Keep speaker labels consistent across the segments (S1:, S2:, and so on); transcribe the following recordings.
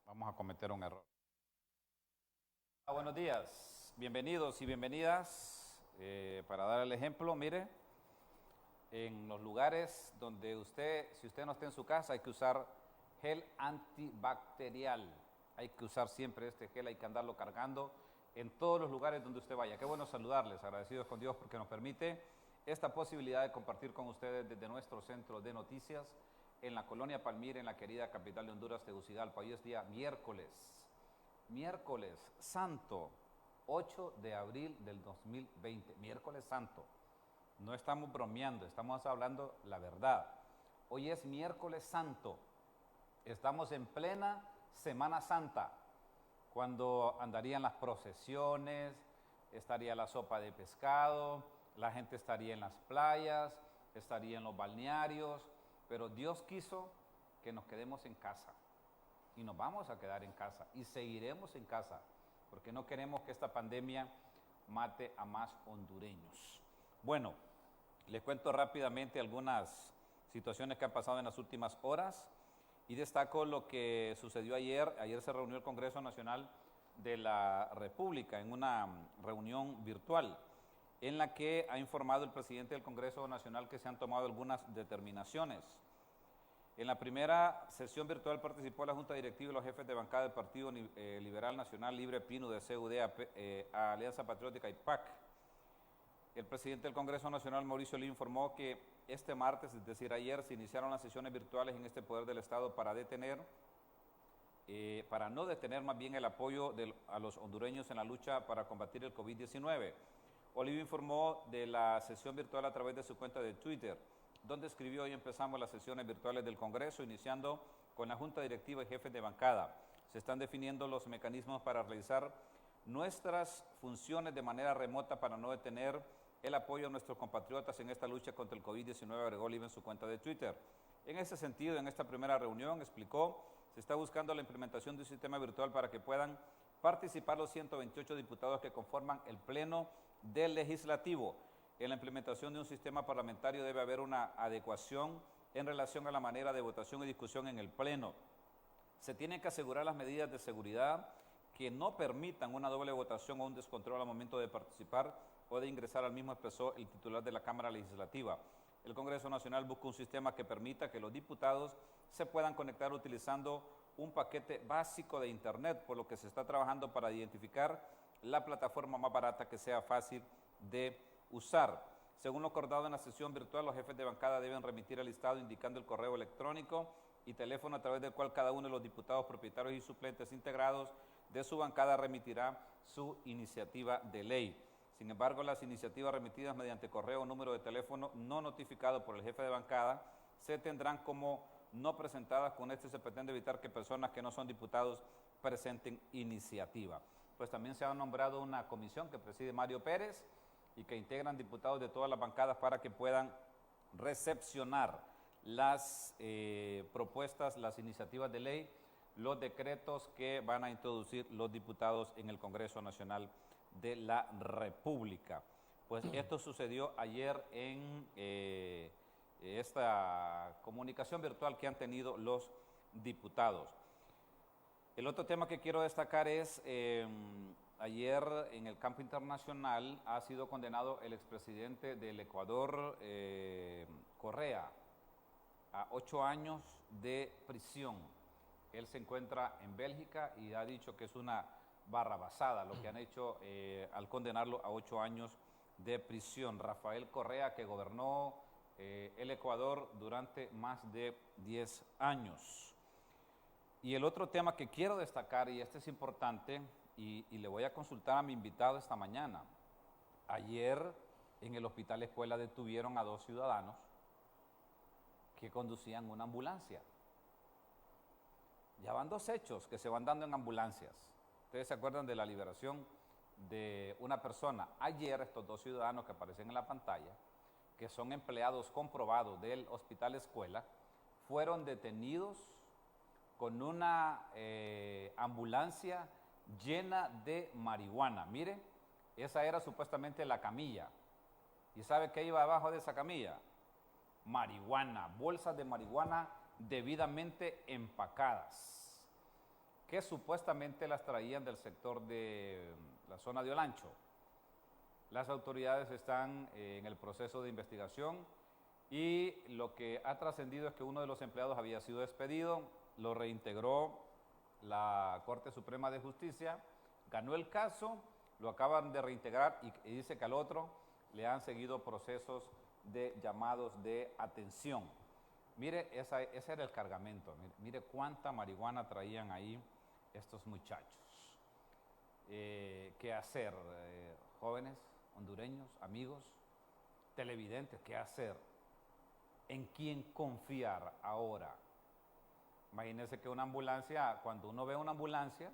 S1: vamos a cometer un error. Buenos días, bienvenidos y bienvenidas. Para dar el ejemplo, mire, en los lugares donde si usted no está en su casa, hay que usar gel antibacterial. Hay que usar siempre este gel, hay que andarlo cargando en todos los lugares donde usted vaya. Qué bueno saludarles, agradecidos con Dios porque nos permite esta posibilidad de compartir con ustedes desde nuestro centro de noticias en la colonia Palmira, en la querida capital de Honduras, Tegucigalpa. Hoy es día miércoles santo, 8 de abril del 2020, miércoles santo. No estamos bromeando, estamos hablando la verdad. Hoy es miércoles santo, estamos en plena Semana Santa, cuando andarían las procesiones, estaría la sopa de pescado, la gente estaría en las playas, estaría en los balnearios, pero Dios quiso que nos quedemos en casa y nos vamos a quedar en casa y seguiremos en casa porque no queremos que esta pandemia mate a más hondureños. Bueno, les cuento rápidamente algunas situaciones que han pasado en las últimas horas y destaco lo que sucedió ayer. Ayer se reunió el Congreso Nacional de la República en una reunión virtual en la que ha informado el presidente del Congreso Nacional que se han tomado algunas determinaciones. En la primera sesión virtual participó la Junta Directiva y los jefes de bancada del Partido Liberal Nacional Libre Pino de CUD a Alianza Patriótica y PAC. El presidente del Congreso Nacional, Mauricio Lee, informó que este martes, es decir, ayer, se iniciaron las sesiones virtuales en este poder del Estado para no detener más bien el apoyo a los hondureños en la lucha para combatir el COVID-19. Olivo informó de la sesión virtual a través de su cuenta de Twitter, donde escribió: hoy empezamos las sesiones virtuales del Congreso, iniciando con la Junta Directiva y jefes de bancada. Se están definiendo los mecanismos para realizar nuestras funciones de manera remota para no detener el apoyo a nuestros compatriotas en esta lucha contra el COVID-19, agregó Oliva en su cuenta de Twitter. En ese sentido, en esta primera reunión, explicó, se está buscando la implementación de un sistema virtual para que puedan participar los 128 diputados que conforman el Pleno del Legislativo. En la implementación de un sistema parlamentario debe haber una adecuación en relación a la manera de votación y discusión en el Pleno. Se tienen que asegurar las medidas de seguridad que no permitan una doble votación o un descontrol al momento de participar o de ingresar al mismo, expresó el titular de la Cámara Legislativa. El Congreso Nacional busca un sistema que permita que los diputados se puedan conectar utilizando un paquete básico de Internet, por lo que se está trabajando para identificar la plataforma más barata que sea fácil de usar. Según lo acordado en la sesión virtual, los jefes de bancada deben remitir el listado indicando el correo electrónico y teléfono a través del cual cada uno de los diputados propietarios y suplentes integrados de su bancada remitirá su iniciativa de ley. Sin embargo, las iniciativas remitidas mediante correo o número de teléfono no notificado por el jefe de bancada se tendrán como no presentadas. Con esto se pretende evitar que personas que no son diputados presenten iniciativa. Pues también se ha nombrado una comisión que preside Mario Pérez y que integran diputados de todas las bancadas para que puedan recepcionar las propuestas, las iniciativas de ley, los decretos que van a introducir los diputados en el Congreso Nacional de la República. Pues esto sucedió ayer en esta comunicación virtual que han tenido los diputados. El otro tema que quiero destacar es, ayer en el campo internacional ha sido condenado el expresidente del Ecuador, Correa, a 8 años de prisión. Él se encuentra en Bélgica y ha dicho que es una barrabasada lo que han hecho al condenarlo a 8 años de prisión. Rafael Correa, que gobernó el Ecuador durante más de 10 años. Y el otro tema que quiero destacar, y este es importante, y le voy a consultar a mi invitado esta mañana. Ayer en el Hospital Escuela detuvieron a 2 ciudadanos que conducían una ambulancia. Ya van 2 hechos que se van dando en ambulancias. Ustedes se acuerdan de la liberación de una persona. Ayer estos 2 ciudadanos que aparecen en la pantalla, que son empleados comprobados del Hospital Escuela, fueron detenidos con una ambulancia llena de marihuana. Mire, esa era supuestamente la camilla. ¿Y sabe qué iba abajo de esa camilla? Marihuana, bolsas de marihuana debidamente empacadas. que supuestamente las traían del sector de la zona de Olancho. Las autoridades están en el proceso de investigación y lo que ha trascendido es que uno de los empleados había sido despedido, lo reintegró la Corte Suprema de Justicia, ganó el caso, lo acaban de reintegrar y dice que al otro le han seguido procesos de llamados de atención. Mire, ese era el cargamento, mire cuánta marihuana traían ahí estos muchachos. ¿Qué hacer, jóvenes, hondureños, amigos, televidentes? ¿Qué hacer? ¿En quién confiar ahora? Imagínense que una ambulancia, cuando uno ve una ambulancia,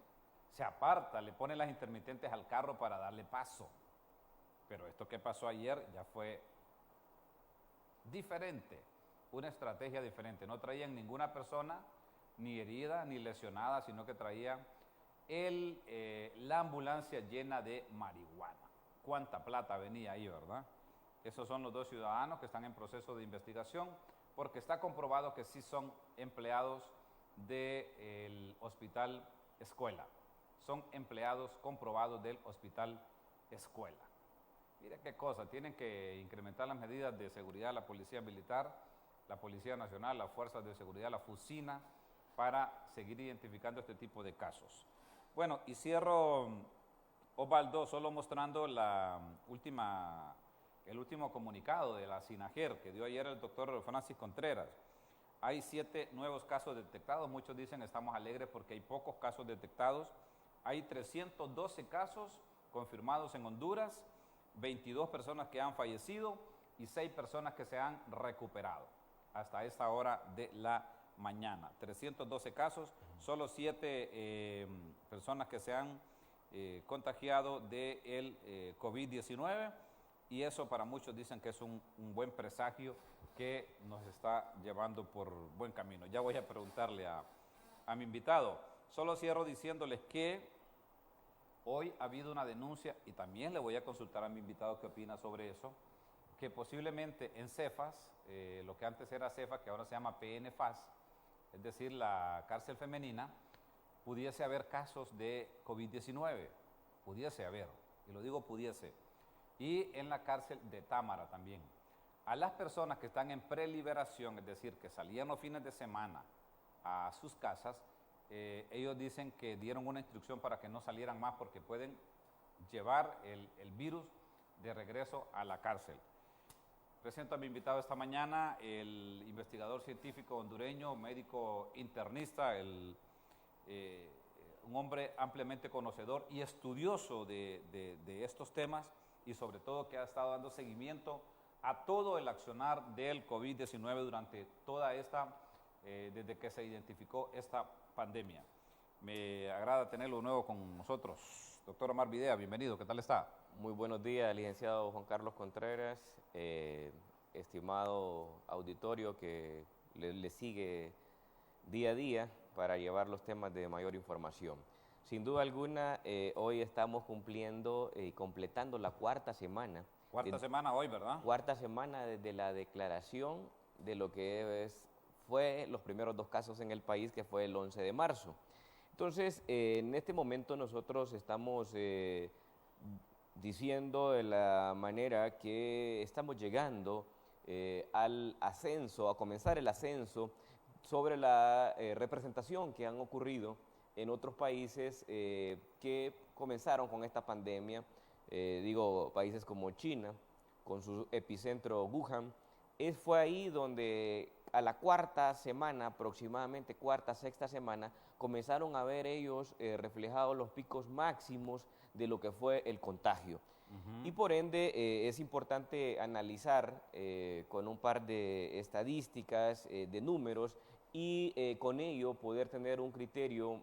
S1: se aparta, le pone las intermitentes al carro para darle paso. Pero esto que pasó ayer ya fue diferente, una estrategia diferente. No traían ninguna persona, ni herida, ni lesionada, sino que traían la ambulancia llena de marihuana. ¿Cuánta plata venía ahí, verdad? Esos son los dos ciudadanos que están en proceso de investigación, porque está comprobado que sí son empleados del Hospital Escuela. Son empleados comprobados del Hospital Escuela. Mire qué cosa, tienen que incrementar las medidas de seguridad la Policía Militar, la Policía Nacional, las Fuerzas de Seguridad, la FUSINA, para seguir identificando este tipo de casos. Bueno, y cierro, Osvaldo, solo mostrando el último comunicado de la SINAJER que dio ayer el doctor Francis Contreras. Hay 7 nuevos casos detectados, muchos dicen estamos alegres porque hay pocos casos detectados. Hay 312 casos confirmados en Honduras, 22 personas que han fallecido y 6 personas que se han recuperado hasta esta hora de la mañana. 312 casos, solo 7 personas que se han contagiado del COVID-19 y eso para muchos dicen que es un buen presagio que nos está llevando por buen camino. Ya voy a preguntarle a mi invitado. Solo cierro diciéndoles que hoy ha habido una denuncia y también le voy a consultar a mi invitado qué opina sobre eso, que posiblemente en Cefas, lo que antes era Cefas, que ahora se llama PNFAS, es decir, la cárcel femenina, pudiese haber casos de COVID-19, pudiese haber, y lo digo pudiese, y en la cárcel de Támara también. A las personas que están en preliberación, es decir, que salían los fines de semana a sus casas, ellos dicen que dieron una instrucción para que no salieran más porque pueden llevar el virus de regreso a la cárcel. Presento a mi invitado esta mañana, el investigador científico hondureño, médico internista, un hombre ampliamente conocedor y estudioso de estos temas y sobre todo que ha estado dando seguimiento a todo el accionar del COVID-19 durante toda desde que se identificó esta pandemia. Me agrada tenerlo de nuevo con nosotros. Doctor Omar Videa, bienvenido, ¿qué tal está?
S2: Muy buenos días, licenciado Juan Carlos Contreras, estimado auditorio que le sigue día a día para llevar los temas de mayor información. Sin duda alguna, hoy estamos cumpliendo y completando la cuarta semana.
S1: Cuarta semana hoy, ¿verdad?
S2: Cuarta semana desde la declaración de lo que fue los primeros 2 casos en el país, que fue el 11 de marzo. Entonces, en este momento nosotros estamos diciendo de la manera que estamos llegando al ascenso, a comenzar el ascenso sobre la representación que han ocurrido en otros países que comenzaron con esta pandemia, países como China, con su epicentro Wuhan. Fue ahí donde a la cuarta semana, aproximadamente cuarta, sexta semana, comenzaron a ver ellos reflejados los picos máximos de lo que fue el contagio. Y por ende es importante analizar con un par de estadísticas, de números, y con ello poder tener un criterio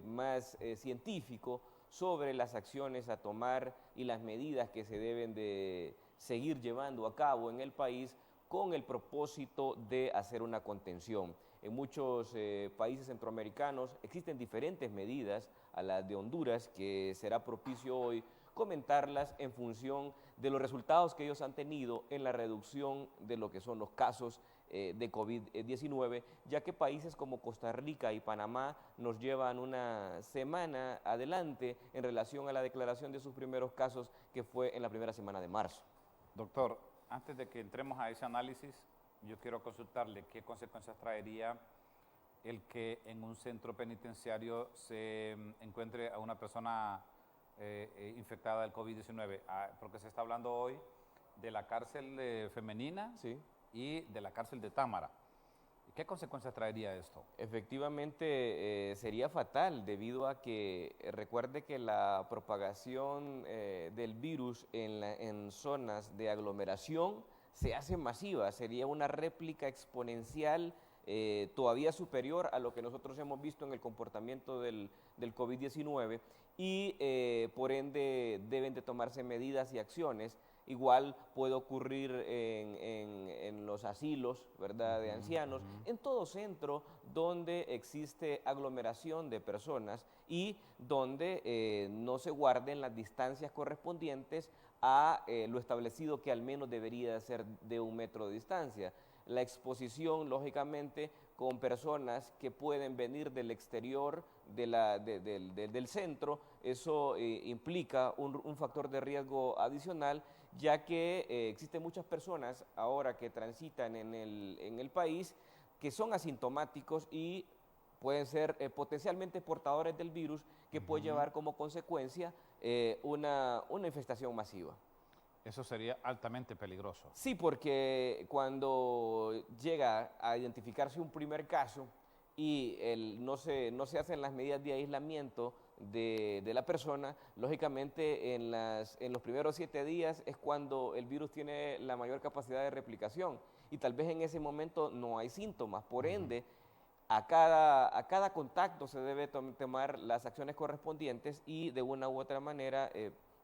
S2: más científico sobre las acciones a tomar y las medidas que se deben de seguir llevando a cabo en el país con el propósito de hacer una contención. En muchos países centroamericanos existen diferentes medidas a las de Honduras, que será propicio hoy comentarlas en función de los resultados que ellos han tenido en la reducción de lo que son los casos de COVID-19, ya que países como Costa Rica y Panamá nos llevan una semana adelante en relación a la declaración de sus primeros casos, que fue en la primera semana de marzo.
S1: Doctor, antes de que entremos a ese análisis, yo quiero consultarle qué consecuencias traería el que en un centro penitenciario se encuentre a una persona infectada del COVID-19, porque se está hablando hoy de la cárcel femenina
S2: Sí.
S1: y de la cárcel de Támara. ¿Qué consecuencias traería esto?
S2: Efectivamente, sería fatal debido a que recuerde que la propagación del virus en zonas de aglomeración se hace masiva, sería una réplica exponencial todavía superior a lo que nosotros hemos visto en el comportamiento del COVID-19 y por ende deben de tomarse medidas y acciones. Igual puede ocurrir en los asilos, ¿verdad?, de ancianos, en todo centro donde existe aglomeración de personas y donde no se guarden las distancias correspondientes a lo establecido, que al menos debería ser de 1 metro de distancia. La exposición, lógicamente, con personas que pueden venir del exterior del centro, eso implica un factor de riesgo adicional, ya que existen muchas personas ahora que transitan en el país que son asintomáticos y pueden ser potencialmente portadores del virus, que puede llevar como consecuencia una infestación masiva.
S1: Eso sería altamente peligroso.
S2: Sí, porque cuando llega a identificarse un primer caso y no se hacen las medidas de aislamiento de la persona, lógicamente en los primeros 7 días es cuando el virus tiene la mayor capacidad de replicación y tal vez en ese momento no hay síntomas, por ende a cada contacto se debe tomar las acciones correspondientes y de una u otra manera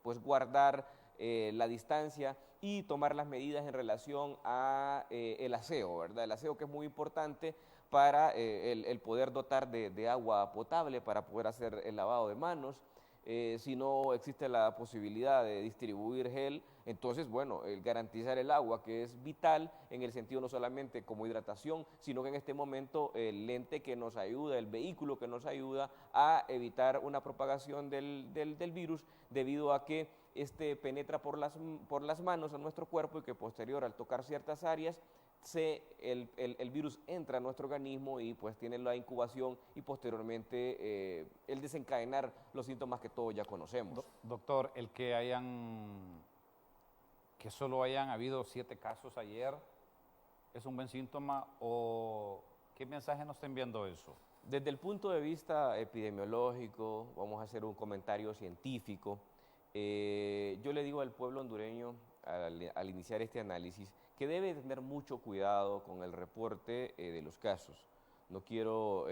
S2: pues guardar la distancia y tomar las medidas en relación a el aseo, ¿verdad? El aseo, que es muy importante para el poder dotar de agua potable para poder hacer el lavado de manos. Si no existe la posibilidad de distribuir gel, entonces, bueno, el garantizar el agua, que es vital en el sentido no solamente como hidratación, sino que en este momento el lente que nos ayuda, el vehículo que nos ayuda a evitar una propagación del virus, debido a que penetra por las manos a nuestro cuerpo y que posterior, al tocar ciertas áreas, el virus entra a nuestro organismo y pues tiene la incubación y posteriormente el desencadenar los síntomas que todos ya conocemos.
S1: Doctor, que solo hayan habido 7 casos ayer, ¿es un buen síntoma o qué mensaje nos está enviando eso?
S2: Desde el punto de vista epidemiológico, vamos a hacer un comentario científico. Yo le digo al pueblo hondureño, al iniciar este análisis, que debe tener mucho cuidado con el reporte de los casos. No quiero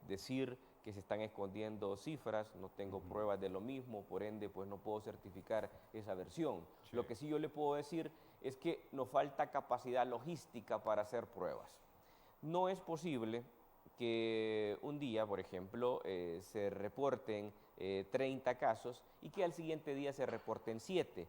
S2: decir que se están escondiendo cifras, no tengo pruebas de lo mismo, por ende pues no puedo certificar esa versión. Sí. Lo que sí yo le puedo decir es que nos falta capacidad logística para hacer pruebas. No es posible que un día, por ejemplo, se reporten 30 casos y que al siguiente día se reporten 7.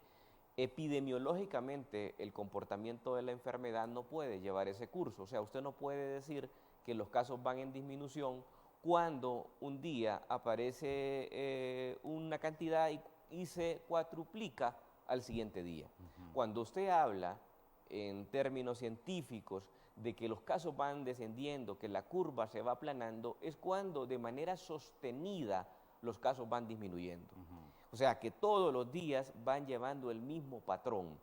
S2: Epidemiológicamente, el comportamiento de la enfermedad no puede llevar ese curso. O sea, usted no puede decir que los casos van en disminución cuando un día aparece una cantidad y se cuadruplica al siguiente día. Cuando usted habla en términos científicos de que los casos van descendiendo, que la curva se va aplanando, es cuando de manera sostenida los casos van disminuyendo. O sea, que todos los días van llevando el mismo patrón.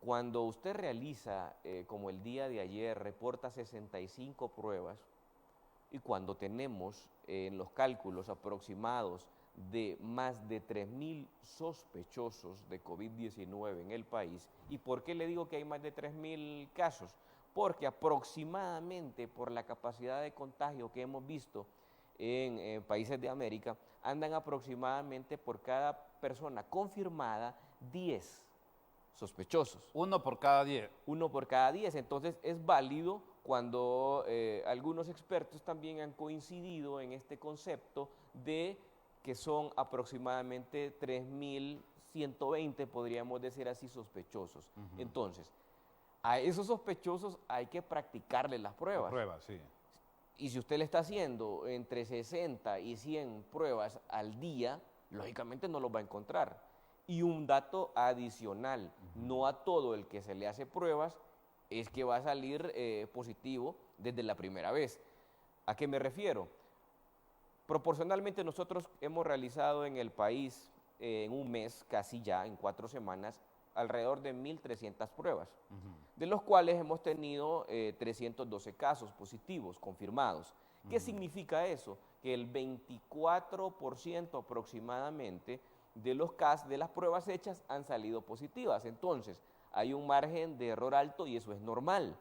S2: Cuando usted realiza, como el día de ayer, reporta 65 pruebas, y cuando tenemos en los cálculos aproximados de más de 3.000 sospechosos de COVID-19 en el país, ¿y por qué le digo que hay más de 3.000 casos? Porque aproximadamente, por la capacidad de contagio que hemos visto en países de América, andan aproximadamente por cada persona confirmada 10 sospechosos.
S1: 1 por cada 10.
S2: 1 por cada 10. Entonces es válido cuando algunos expertos también han coincidido en este concepto de que son aproximadamente 3.120, podríamos decir así, sospechosos. Entonces, A esos sospechosos hay que practicarles las pruebas.
S1: Pruebas, sí.
S2: Y si usted le está haciendo entre 60 y 100 pruebas al día, lógicamente no los va a encontrar. Y un dato adicional, no a todo el que se le hace pruebas es que va a salir positivo desde la primera vez. ¿A qué me refiero? Proporcionalmente nosotros hemos realizado en el país en un mes, casi ya, en 4 semanas, alrededor de 1.300 pruebas, de los cuales hemos tenido 312 casos positivos confirmados. ¿Qué significa eso? Que el 24% aproximadamente de los casos, de las pruebas hechas han salido positivas. Entonces, hay un margen de error alto y eso es normal.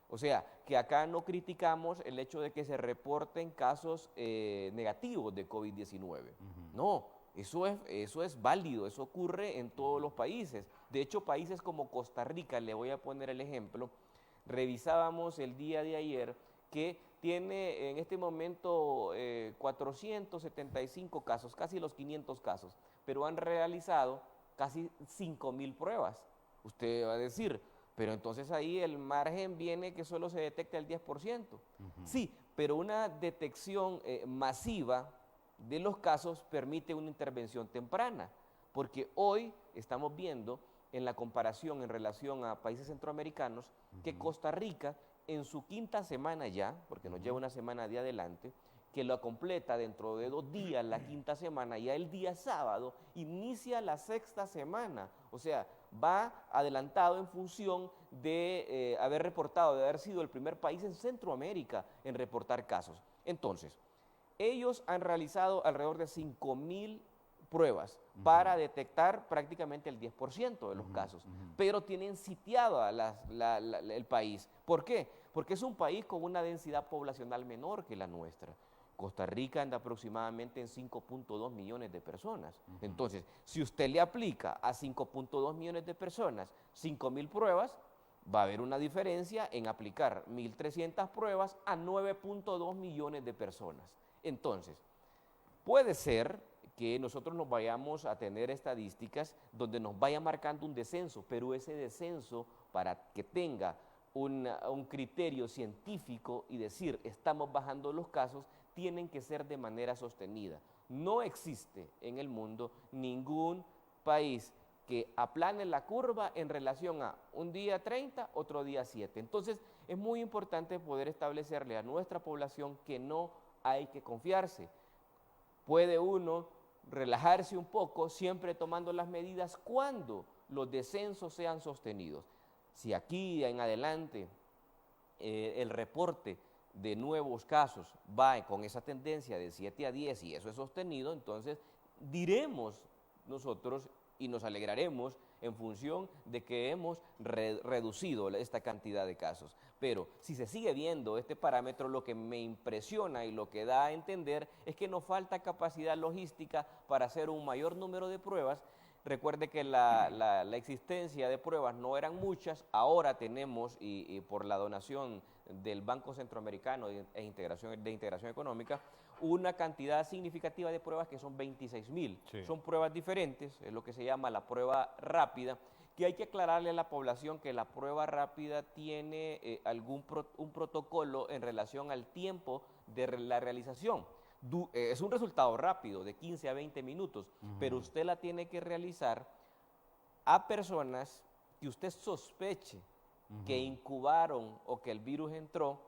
S2: O sea, que acá no criticamos el hecho de que se reporten casos negativos de COVID-19. No, eso es válido, eso ocurre en todos los países. De hecho, países como Costa Rica, le voy a poner el ejemplo, revisábamos el día de ayer que tiene en este momento 475 casos, casi los 500 casos, pero han realizado casi 5.000 pruebas. Usted va a decir, pero entonces ahí el margen viene que solo se detecta el 10%. Sí, pero una detección masiva de los casos permite una intervención temprana, porque hoy estamos viendo en la comparación en relación a países centroamericanos que Costa Rica en su 5ª semana ya, porque nos lleva una semana de adelante, que lo completa dentro de 2 días la 5ª semana, ya el día sábado inicia la 6ª semana, o sea, va adelantado en función de haber reportado, de haber sido el primer país en Centroamérica en reportar casos. Entonces, ellos han realizado alrededor de 5.000 pruebas para detectar prácticamente el 10% de los casos, pero tienen sitiado el país. ¿Por qué? Porque es un país con una densidad poblacional menor que la nuestra. Costa Rica anda aproximadamente en 5.2 millones de personas. Entonces, si usted le aplica a 5.2 millones de personas 5.000 pruebas, va a haber una diferencia en aplicar 1.300 pruebas a 9.2 millones de personas. Entonces, puede ser que nosotros nos vayamos a tener estadísticas donde nos vaya marcando un descenso, pero ese descenso, para que tenga un criterio científico y decir estamos bajando los casos, tienen que ser de manera sostenida. No existe en el mundo ningún país que aplane la curva en relación a un día 30, otro día 7. Entonces, es muy importante poder establecerle a nuestra población que no hay que confiarse. Puede uno relajarse un poco, siempre tomando las medidas cuando los descensos sean sostenidos. Si aquí en adelante el reporte de nuevos casos va con esa tendencia de 7 a 10 y eso es sostenido, entonces diremos nosotros y nos alegraremos en función de que hemos reducido esta cantidad de casos. Pero si se sigue viendo este parámetro, lo que me impresiona y lo que da a entender es que nos falta capacidad logística para hacer un mayor número de pruebas. Recuerde que la existencia de pruebas no eran muchas, ahora tenemos, y por la donación del Banco Centroamericano de Integración Económica, una cantidad significativa de pruebas que son 26.000. Sí. Son pruebas diferentes, es lo que se llama la prueba rápida, que hay que aclararle a la población que la prueba rápida tiene un protocolo en relación al tiempo de la realización. Es un resultado rápido, de 15 a 20 minutos, pero usted la tiene que realizar a personas que usted sospeche que incubaron o que el virus entró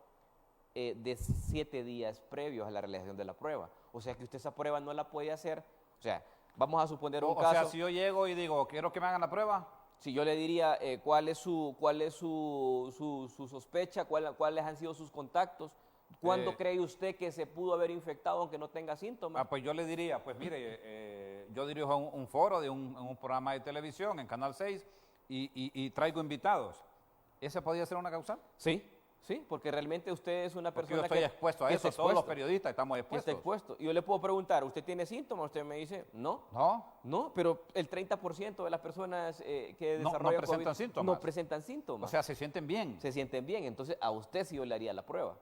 S2: de 7 días previos a la realización de la prueba. O sea que usted esa prueba no la puede hacer. O sea, vamos a suponer un caso.
S1: O sea, si yo llego y digo, quiero que me hagan la prueba.
S2: Si yo le diría cuál es su sospecha, cuáles han sido sus contactos, ¿cuándo cree usted que se pudo haber infectado aunque no tenga síntomas?
S1: Pues yo le diría, pues mire, yo dirijo un foro de un programa de televisión en Canal 6 y traigo invitados. ¿Ese podría ser una causal?
S2: Sí. Sí, porque realmente usted es una persona
S1: que... Yo estoy expuesto a eso, todos los periodistas estamos expuestos.
S2: Está expuesto. Y yo le puedo preguntar, ¿usted tiene síntomas? Usted me dice, no. No, pero el 30% de las personas que desarrollan
S1: no presentan síntomas.
S2: No presentan síntomas.
S1: O sea, se sienten bien.
S2: Se sienten bien, entonces a usted sí yo le haría la prueba.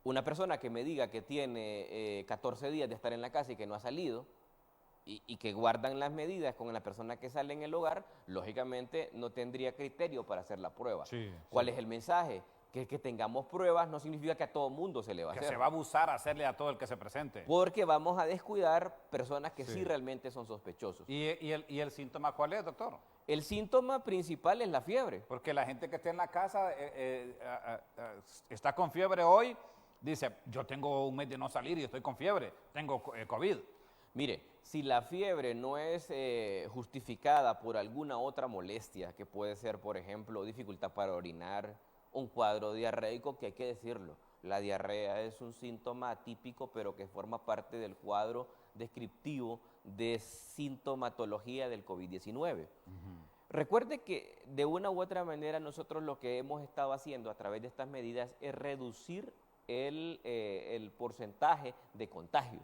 S2: Una persona que me diga que tiene 14 días de estar en la casa y que no ha salido, y que guardan las medidas con la persona que sale en el hogar, lógicamente no tendría criterio para hacer la prueba.
S1: Sí,
S2: ¿Cuál
S1: sí.
S2: es el mensaje? Que tengamos pruebas no significa que a todo mundo se le va a
S1: Que
S2: hacer.
S1: se va a abusar a hacerle a todo el que se presente.
S2: Porque vamos a descuidar personas que sí
S1: Sí.
S2: realmente son sospechosos.
S1: ¿Y el síntoma cuál es, doctor?
S2: El síntoma principal es la fiebre.
S1: Porque la gente que está en la casa está con fiebre hoy, dice, yo tengo un mes de no salir y estoy con fiebre, tengo COVID.
S2: Mire, si la fiebre no es justificada por alguna otra molestia, que puede ser, por ejemplo, dificultad para orinar, un cuadro diarreico, que hay que decirlo, la diarrea es un síntoma atípico, pero que forma parte del cuadro descriptivo de sintomatología del COVID-19. Recuerde que de una u otra manera nosotros lo que hemos estado haciendo a través de estas medidas es reducir el porcentaje de contagio,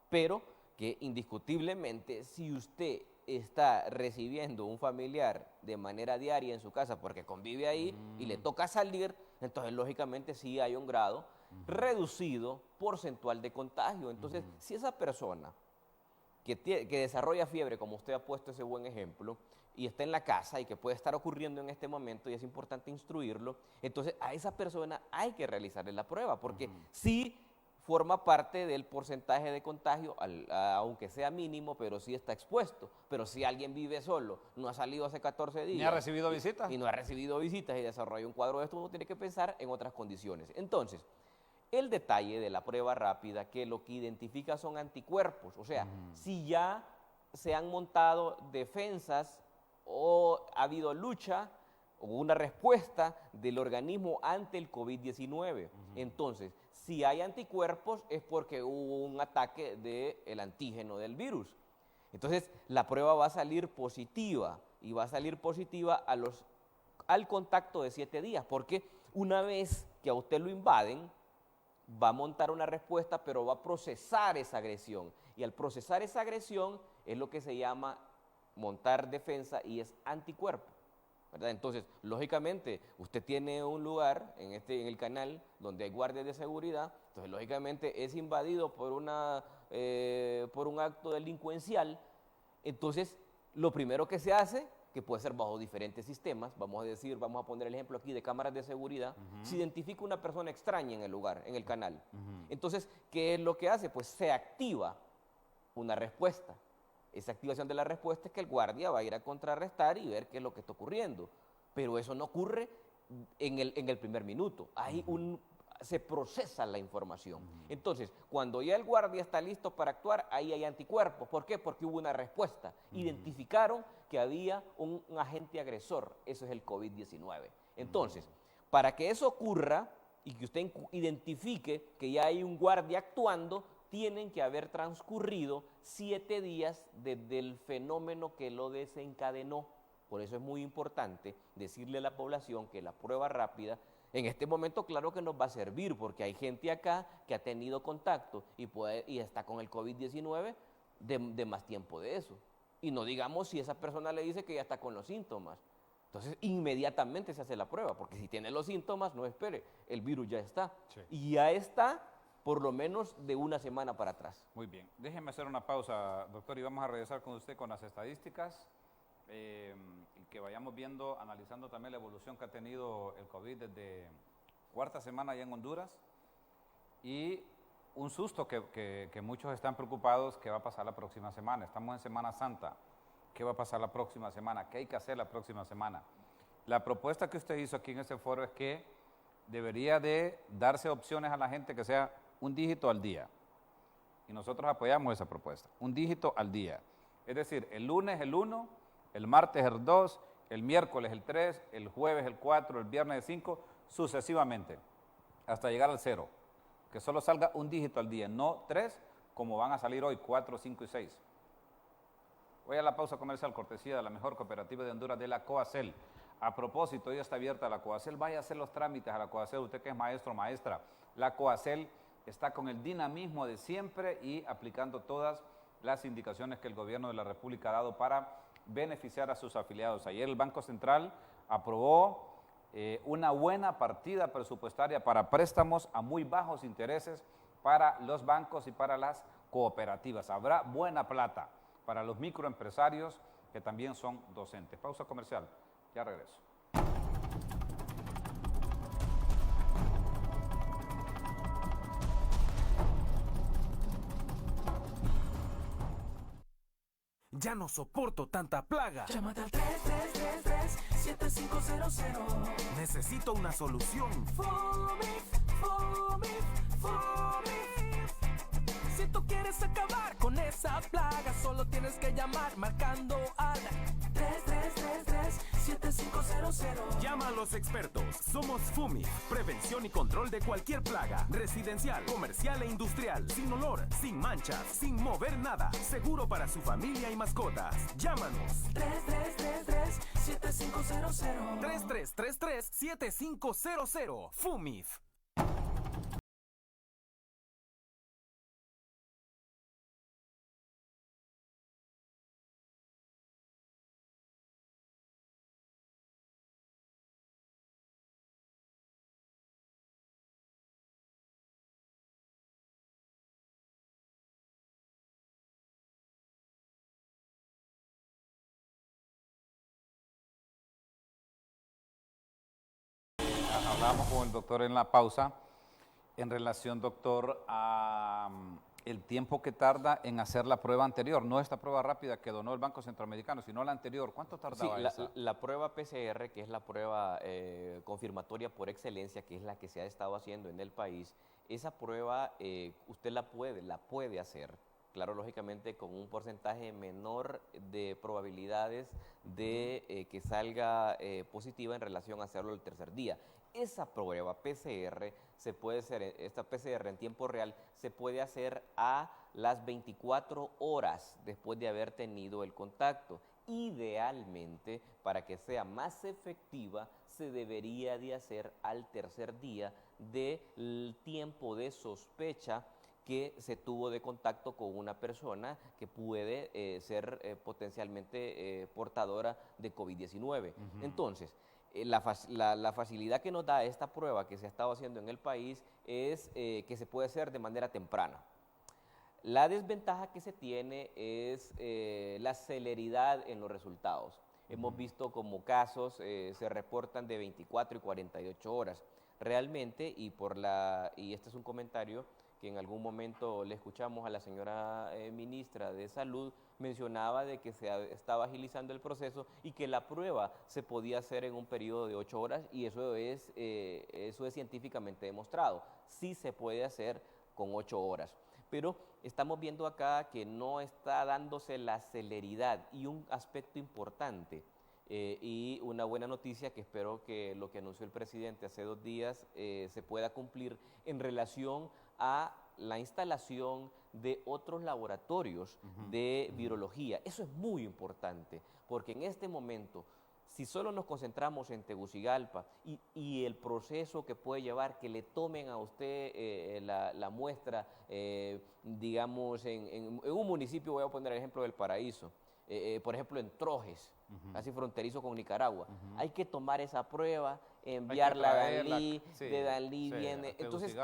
S2: pero que indiscutiblemente si usted está recibiendo un familiar de manera diaria en su casa porque convive ahí y le toca salir, entonces lógicamente sí hay un grado reducido porcentual de contagio. Entonces, si esa persona que desarrolla fiebre, como usted ha puesto ese buen ejemplo, y está en la casa y que puede estar ocurriendo en este momento y es importante instruirlo, entonces a esa persona hay que realizarle la prueba, porque sí forma parte del porcentaje de contagio, aunque sea mínimo, pero sí está expuesto. Pero si alguien vive solo, no ha salido hace 14 días.
S1: ¿Ni ha recibido visitas?
S2: Y no ha recibido visitas y desarrolla un cuadro de esto, uno tiene que pensar en otras condiciones. Entonces, el detalle de la prueba rápida, que lo que identifica son anticuerpos, o sea, si ya se han montado defensas o ha habido lucha o una respuesta del organismo ante el COVID-19. Entonces, si hay anticuerpos es porque hubo un ataque del antígeno del virus. Entonces, la prueba va a salir positiva y va a salir positiva al contacto de 7 días, porque una vez que a usted lo invaden, va a montar una respuesta, pero va a procesar esa agresión. Y al procesar esa agresión es lo que se llama montar defensa y es anticuerpo, ¿verdad? Entonces, lógicamente, usted tiene un lugar en el canal donde hay guardias de seguridad, entonces lógicamente es invadido por un acto delincuencial, entonces lo primero que se hace, que puede ser bajo diferentes sistemas, vamos a poner el ejemplo aquí de cámaras de seguridad, se identifica una persona extraña en el lugar, en el canal. Entonces, ¿qué es lo que hace? Pues se activa una respuesta. Esa activación de la respuesta es que el guardia va a ir a contrarrestar y ver qué es lo que está ocurriendo. Pero eso no ocurre en el primer minuto. Se procesa la información. Entonces, cuando ya el guardia está listo para actuar, ahí hay anticuerpos. ¿Por qué? Porque hubo una respuesta. Identificaron que había un agente agresor. Eso es el COVID-19. Entonces, para que eso ocurra y que usted identifique que ya hay un guardia actuando, tienen que haber transcurrido 7 días desde el fenómeno que lo desencadenó. Por eso es muy importante decirle a la población que la prueba rápida, en este momento claro que nos va a servir, porque hay gente acá que ha tenido contacto y está con el COVID-19 de más tiempo de eso. Y no digamos si esa persona le dice que ya está con los síntomas. Entonces inmediatamente se hace la prueba, porque si tiene los síntomas, no espere, el virus ya está.
S1: Sí.
S2: Y ya está por lo menos de una semana para atrás.
S1: Muy bien. Déjeme hacer una pausa, doctor, y vamos a regresar con usted con las estadísticas y que vayamos viendo, analizando también la evolución que ha tenido el COVID desde cuarta semana ya en Honduras y un susto que muchos están preocupados que va a pasar la próxima semana. Estamos en Semana Santa. ¿Qué va a pasar la próxima semana? ¿Qué hay que hacer la próxima semana? La propuesta que usted hizo aquí en este foro es que debería de darse opciones a la gente que sea un dígito al día. Y nosotros apoyamos esa propuesta, un dígito al día. Es decir, el lunes el 1, el martes el 2, el miércoles el 3, el jueves el 4, el viernes el 5, sucesivamente, hasta llegar al 0. Que solo salga un dígito al día, no 3, como van a salir hoy, 4, 5 y 6. Voy a la pausa comercial, cortesía de la mejor cooperativa de Honduras, de la Coacel. A propósito, ya está abierta la Coacel, vaya a hacer los trámites a la Coacel, usted que es maestro o maestra. La Coacel está con el dinamismo de siempre y aplicando todas las indicaciones que el gobierno de la República ha dado para beneficiar a sus afiliados. Ayer el Banco Central aprobó una buena partida presupuestaria para préstamos a muy bajos intereses para los bancos y para las cooperativas. Habrá buena plata. para los microempresarios que también son docentes. Pausa comercial, ya regreso.
S3: Ya no soporto tanta plaga.
S4: Llámate al 3333-7500.
S3: Necesito una solución.
S4: Si tú quieres acabar con esa plaga, solo tienes que llamar marcando al 3333-7500.
S3: Llama a los expertos. Somos FUMIF. Prevención y control de cualquier plaga. Residencial, comercial e industrial. Sin olor, sin manchas, sin mover nada. Seguro para su familia y mascotas. Llámanos.
S4: 3333-7500.
S3: 3333-7500. FUMIF.
S1: Hablábamos con el doctor en la pausa en relación, doctor, a el tiempo que tarda en hacer la prueba anterior, no esta prueba rápida que donó el Banco Centroamericano, sino la anterior. ¿Cuánto tardaba esa?
S2: La prueba PCR, que es la prueba confirmatoria por excelencia, que es la que se ha estado haciendo en el país, esa prueba usted la puede hacer. Claro, lógicamente con un porcentaje menor de probabilidades de que salga positiva en relación a hacerlo el tercer día. Esa prueba PCR se puede hacer, esta PCR en tiempo real, se puede hacer a las 24 horas después de haber tenido el contacto. Idealmente, para que sea más efectiva, se debería de hacer al tercer día del tiempo de sospecha que se tuvo de contacto con una persona que puede ser potencialmente portadora de COVID-19. Entonces, la facilidad que nos da esta prueba que se ha estado haciendo en el país es que se puede hacer de manera temprana. La desventaja que se tiene es la celeridad en los resultados. Hemos visto como casos se reportan de 24 y 48 horas. Realmente, y este es un comentario que en algún momento le escuchamos a la señora ministra de Salud, mencionaba de que se estaba agilizando el proceso y que la prueba se podía hacer en un periodo de 8 horas, y eso es científicamente demostrado. Sí se puede hacer con 8 horas. Pero estamos viendo acá que no está dándose la celeridad, y un aspecto importante y una buena noticia que espero que lo que anunció el presidente hace 2 días se pueda cumplir en relación a la instalación de otros laboratorios de virología. Eso es muy importante, porque en este momento, si solo nos concentramos en Tegucigalpa y el proceso que puede llevar que le tomen a usted la muestra, digamos, en un municipio, voy a poner el ejemplo del Paraíso, por ejemplo en Trojes, casi fronterizo con Nicaragua, hay que tomar esa prueba, enviarla a Danlí, de Danlí viene. Entonces,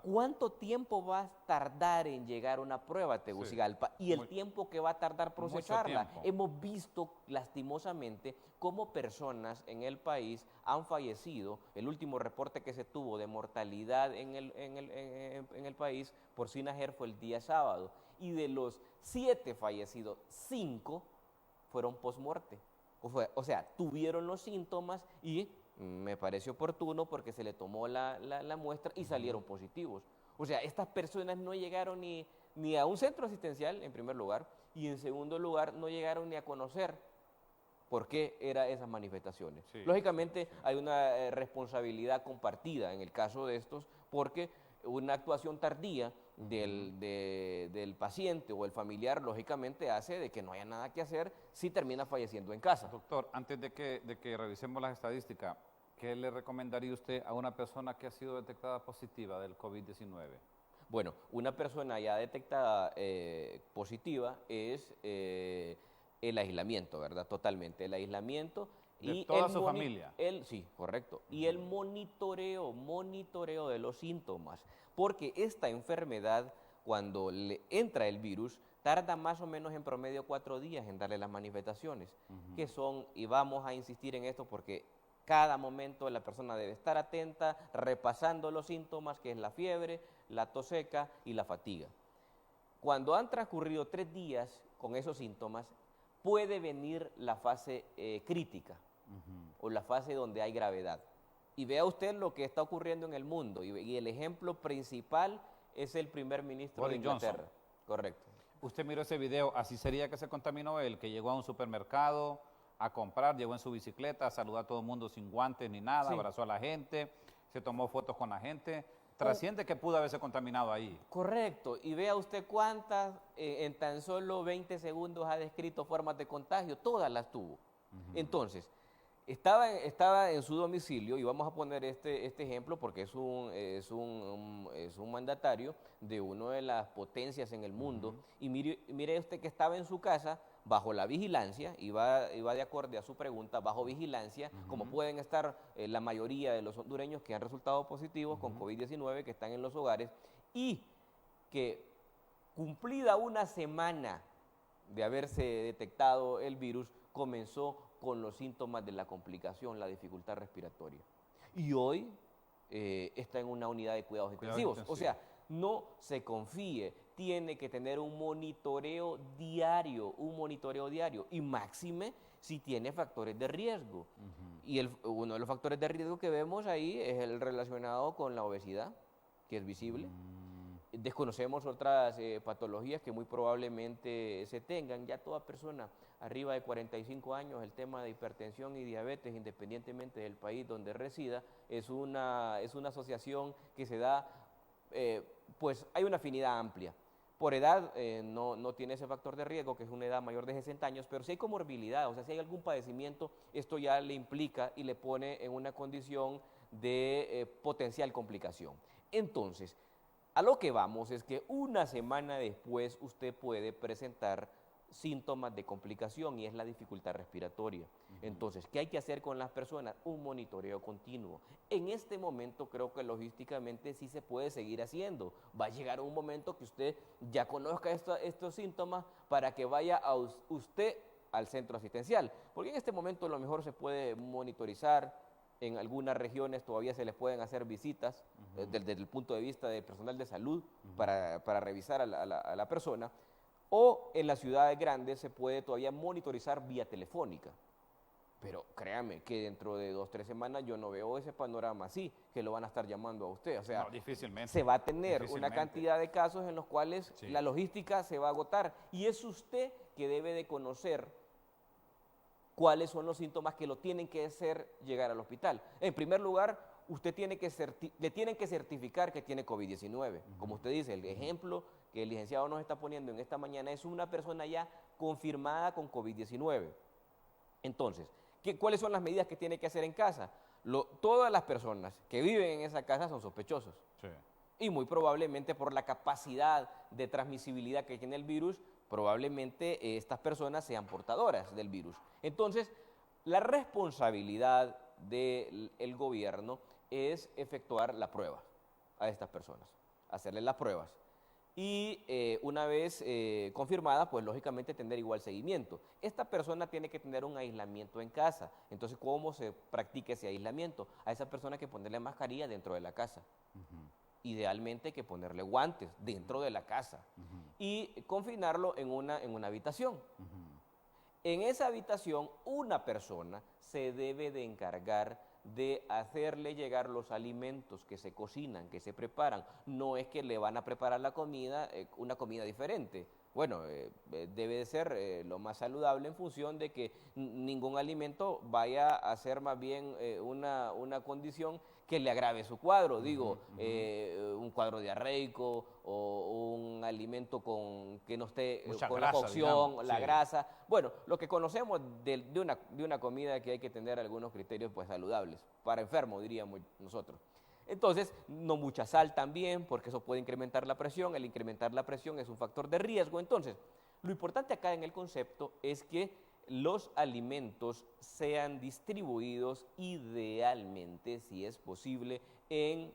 S2: ¿cuánto tiempo va a tardar en llegar una prueba a Tegucigalpa? Y el tiempo que va a tardar procesarla. Hemos visto lastimosamente cómo personas en el país han fallecido. El último reporte que se tuvo de mortalidad en el país por Sinajer fue el día sábado. Y de los 7 fallecidos, 5 fueron post-muerte. O sea, tuvieron los síntomas y me parece oportuno porque se le tomó la muestra y salieron positivos. O sea, estas personas no llegaron ni a un centro asistencial, en primer lugar, y en segundo lugar, no llegaron ni a conocer por qué eran esas manifestaciones. Lógicamente, hay una responsabilidad compartida en el caso de estos, porque una actuación tardía del paciente o el familiar, lógicamente, hace de que no haya nada que hacer si termina falleciendo en casa.
S1: Doctor, antes de que revisemos las estadísticas, ¿qué le recomendaría usted a una persona que ha sido detectada positiva del COVID-19?
S2: Bueno, una persona ya detectada positiva es el aislamiento, ¿verdad? Totalmente, el aislamiento.
S1: ¿De toda su familia?
S2: Sí, correcto. Y el monitoreo de los síntomas, porque esta enfermedad, cuando le entra el virus, tarda más o menos en promedio 4 días en darle las manifestaciones, que son, y vamos a insistir en esto porque cada momento la persona debe estar atenta, repasando los síntomas, que es la fiebre, la tos seca y la fatiga. Cuando han transcurrido 3 días con esos síntomas, puede venir la fase crítica o la fase donde hay gravedad. Y vea usted lo que está ocurriendo en el mundo, y el ejemplo principal es el primer ministro de
S1: Boris
S2: Inglaterra.
S1: Johnson.
S2: Correcto.
S1: Usted miró ese video, así sería que se contaminó él, que llegó a un supermercado a comprar, llegó en su bicicleta, saludó a todo el mundo sin guantes ni nada,
S2: Sí.
S1: abrazó a la gente, se tomó fotos con la gente. Trasciende que pudo haberse contaminado ahí.
S2: Correcto, y vea usted cuántas en tan solo 20 segundos ha descrito formas de contagio, todas las tuvo. Entonces, estaba en su domicilio, y vamos a poner este ejemplo porque es un mandatario de una de las potencias en el mundo, y mire usted que estaba en su casa bajo la vigilancia, y va de acorde a su pregunta, bajo vigilancia, como pueden estar la mayoría de los hondureños que han resultado positivos con COVID-19, que están en los hogares, y que cumplida una semana de haberse detectado el virus, comenzó con los síntomas de la complicación, la dificultad respiratoria. Y hoy está en una unidad de cuidados intensivos. O sea, no se confíe, tiene que tener un monitoreo diario, y máxime si tiene factores de riesgo. Y uno de los factores de riesgo que vemos ahí es el relacionado con la obesidad, que es visible. Desconocemos otras patologías que muy probablemente se tengan. Ya toda persona arriba de 45 años, el tema de hipertensión y diabetes, independientemente del país donde resida, es una asociación que se da, pues hay una afinidad amplia. Por edad no tiene ese factor de riesgo, que es una edad mayor de 60 años, pero si hay comorbilidad, o sea, si hay algún padecimiento, esto ya le implica y le pone en una condición de potencial complicación. Entonces, a lo que vamos es que una semana después usted puede presentar síntomas de complicación, y es la dificultad respiratoria. Entonces, ¿qué hay que hacer con las personas? Un monitoreo continuo. En este momento creo que logísticamente sí se puede seguir haciendo. Va a llegar un momento que usted ya conozca estos síntomas para que vaya usted al centro asistencial, porque en este momento a lo mejor se puede monitorizar. En algunas regiones todavía se les pueden hacer visitas desde el punto de vista de personal de salud para revisar a la persona, o en las ciudades grandes se puede todavía monitorizar vía telefónica. Pero créame que dentro de 2 o 3 semanas yo no veo ese panorama así, que lo van a estar llamando a usted. O sea,
S1: No, difícilmente.
S2: se va a tener una cantidad de casos en los cuales
S1: Sí.
S2: la logística se va a agotar, y es usted que debe de conocer cuáles son los síntomas que lo tienen que hacer llegar al hospital. En primer lugar, usted le tienen que certificar que tiene COVID-19. Como usted dice, el ejemplo que el licenciado nos está poniendo en esta mañana es una persona ya confirmada con COVID-19. Entonces, ¿cuáles son las medidas que tiene que hacer en casa? Todas las personas que viven en esa casa son sospechosos.
S1: Sí.
S2: Y muy probablemente por la capacidad de transmisibilidad que tiene el virus, probablemente estas personas sean portadoras del virus. Entonces, la responsabilidad del gobierno es efectuar la prueba a estas personas, hacerles las pruebas. Y una vez confirmada, pues lógicamente tener igual seguimiento. Esta persona tiene que tener un aislamiento en casa. Entonces, ¿cómo se practica ese aislamiento? A esa persona hay que ponerle mascarilla dentro de la casa. Idealmente hay que ponerle guantes dentro de la casa y confinarlo en una habitación. En esa habitación, una persona se debe de encargar de hacerle llegar los alimentos que se cocinan, que se preparan. No es que le van a preparar la comida, una comida diferente. Bueno, debe de ser lo más saludable en función de que ningún alimento vaya a ser más bien una condición que le agrave su cuadro. Digo, un cuadro diarreico o un alimento que no esté
S1: Mucha
S2: con
S1: grasa,
S2: la cocción,
S1: digamos,
S2: la
S1: sí.
S2: grasa. Bueno, lo que conocemos de una comida, que hay que tener algunos criterios pues saludables, para enfermos diríamos nosotros. Entonces, no mucha sal también, porque eso puede incrementar la presión. El incrementar la presión es un factor de riesgo. Entonces, lo importante acá en el concepto es que los alimentos sean distribuidos idealmente, si es posible, en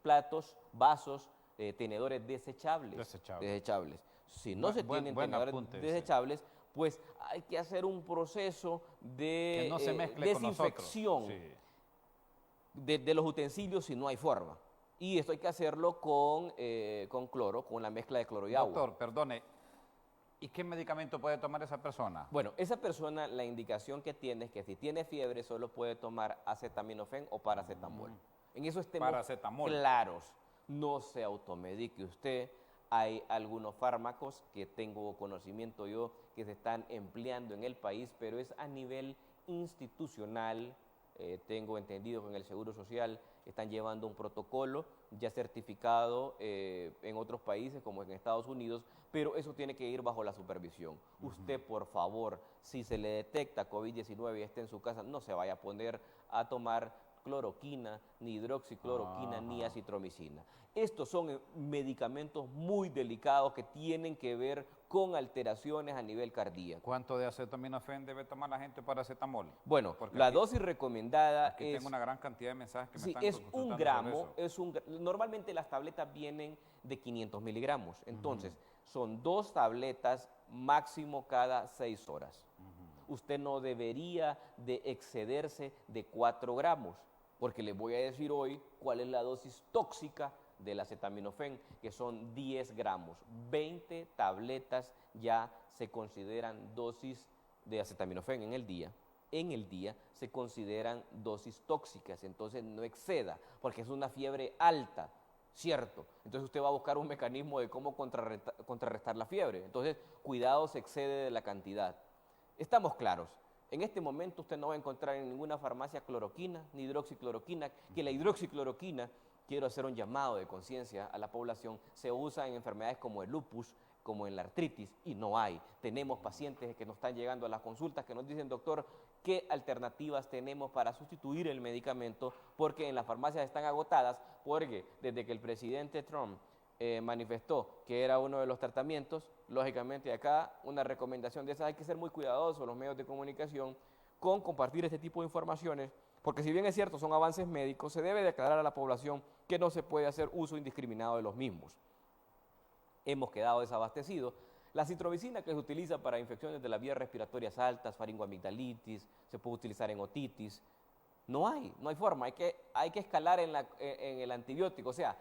S2: platos, vasos tenedores desechables.
S1: Desechables.
S2: Si no se tienen
S1: buen
S2: tenedores
S1: apunte ese.
S2: desechables, pues hay que hacer un proceso de
S1: Que no se mezcle con nosotros.
S2: desinfección
S1: Sí.
S2: de los utensilios si no hay forma. Y esto hay que hacerlo con cloro, con la mezcla de cloro y agua.
S1: Doctor, perdone, ¿y qué medicamento puede tomar esa persona?
S2: Bueno, esa persona, la indicación que tiene es que si tiene fiebre solo puede tomar acetaminofén o paracetamol. En eso estemos
S1: Paracetamol.
S2: claros. No se automedique usted. Hay algunos fármacos que tengo conocimiento yo que se están empleando en el país, pero es a nivel institucional. Tengo entendido que en el Seguro Social están llevando un protocolo ya certificado en otros países como en Estados Unidos, pero eso tiene que ir bajo la supervisión. Usted, por favor, si se le detecta COVID-19 y está en su casa, no se vaya a poner a tomar cloroquina, ni hidroxicloroquina, ni acitromicina. Estos son medicamentos muy delicados que tienen que ver con alteraciones a nivel cardíaco.
S1: ¿Cuánto de acetaminofén debe tomar la gente para paracetamol?
S2: Bueno,
S1: Porque
S2: la
S1: aquí-
S2: dosis recomendada
S1: Aquí
S2: es...
S1: tengo una gran cantidad de mensajes que me
S2: Sí,
S1: están
S2: es
S1: consultando
S2: un
S1: sobre
S2: gramo,
S1: eso.
S2: normalmente las tabletas vienen de 500 miligramos, entonces son 2 tabletas máximo cada 6 horas. Usted no debería de excederse de 4 gramos, porque les voy a decir hoy cuál es la dosis tóxica del acetaminofén, que son 10 gramos. 20 tabletas ya se consideran dosis de acetaminofén en el día. En el día se consideran dosis tóxicas, entonces no exceda, porque es una fiebre alta, ¿cierto? Entonces usted va a buscar un mecanismo de cómo contrarrestar la fiebre. Entonces, cuidado, se excede de la cantidad. Estamos claros. En este momento usted no va a encontrar en ninguna farmacia cloroquina ni hidroxicloroquina, que la hidroxicloroquina, quiero hacer un llamado de conciencia a la población, se usa en enfermedades como el lupus, como en la artritis, y no hay. Tenemos pacientes que nos están llegando a las consultas que nos dicen, doctor, ¿qué alternativas tenemos para sustituir el medicamento? Porque en las farmacias están agotadas, porque desde que el presidente Trump manifestó que era uno de los tratamientos, lógicamente acá una recomendación de esas, hay que ser muy cuidadosos los medios de comunicación con compartir este tipo de informaciones, porque si bien es cierto son avances médicos, se debe de aclarar a la población que no se puede hacer uso indiscriminado de los mismos. Hemos quedado desabastecidos. La citromicina que se utiliza para infecciones de las vías respiratorias altas, faringoamigdalitis, se puede utilizar en otitis, no hay forma, hay que escalar en el antibiótico, o sea,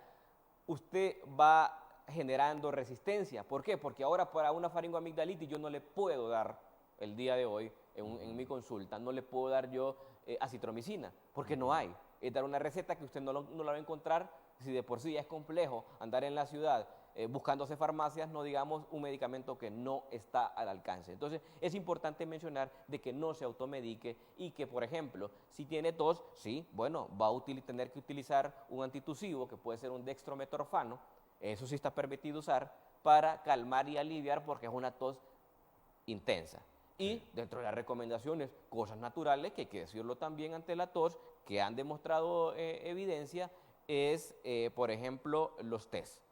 S2: usted va generando resistencia. ¿Por qué? Porque ahora para una faringoamigdalitis yo no le puedo dar, el día de hoy, en mi consulta, no le puedo dar yo acitromicina, porque no hay. Es dar una receta que usted no la va a encontrar, si de por sí ya es complejo andar en la ciudad buscándose farmacias, no digamos un medicamento que no está al alcance. Entonces, es importante mencionar de que no se automedique y que, por ejemplo, si tiene tos, sí, bueno, va a tener que utilizar un antitusivo, que puede ser un dextrometorfano, eso sí está permitido usar, para calmar y aliviar porque es una tos intensa. Y dentro de las recomendaciones, cosas naturales, que hay que decirlo también ante la tos, que han demostrado evidencia, es, por ejemplo, los tés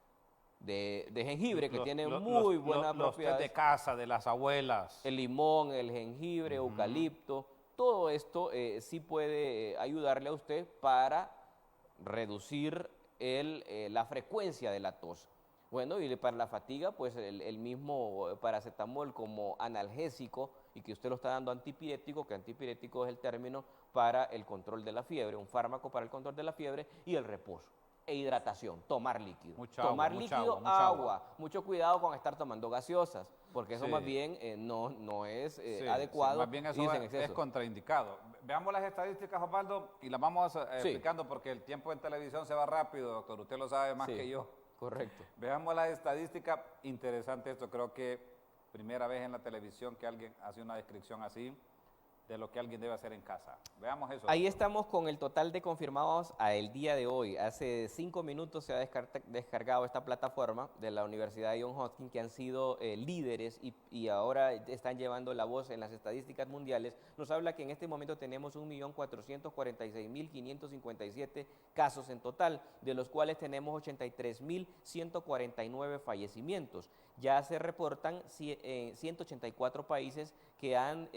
S2: de jengibre, que tienen muy buenas propiedades.
S1: Los tés de casa, de las abuelas.
S2: El limón, el jengibre, eucalipto, todo esto sí puede ayudarle a usted para reducir la frecuencia de la tos. Bueno, y para la fatiga, pues el mismo paracetamol como analgésico, y que usted lo está dando antipirético, que antipirético es el término para el control de la fiebre, un fármaco para el control de la fiebre, y el reposo e hidratación, tomar líquido.
S1: Mucha agua.
S2: Mucho cuidado con estar tomando gaseosas, porque eso más bien no es adecuado.
S1: Más bien eso
S2: y en
S1: es
S2: exceso.
S1: contraindicado. Veamos las estadísticas, Osvaldo, y las vamos explicando porque el tiempo en televisión se va rápido, doctor. Usted lo sabe más que yo.
S2: Correcto.
S1: Veamos las estadísticas. Interesante esto. Creo que primera vez en la televisión que alguien hace una descripción así de lo que alguien debe hacer en casa. Veamos eso.
S2: Ahí estamos con el total de confirmados a el día de hoy. Hace 5 minutos se ha descargado esta plataforma de la Universidad de Johns Hopkins, que han sido líderes y ahora están llevando la voz en las estadísticas mundiales. Nos habla que en este momento tenemos 1.446.557 casos en total, de los cuales tenemos 83.149 fallecimientos. Ya se reportan 184 países que han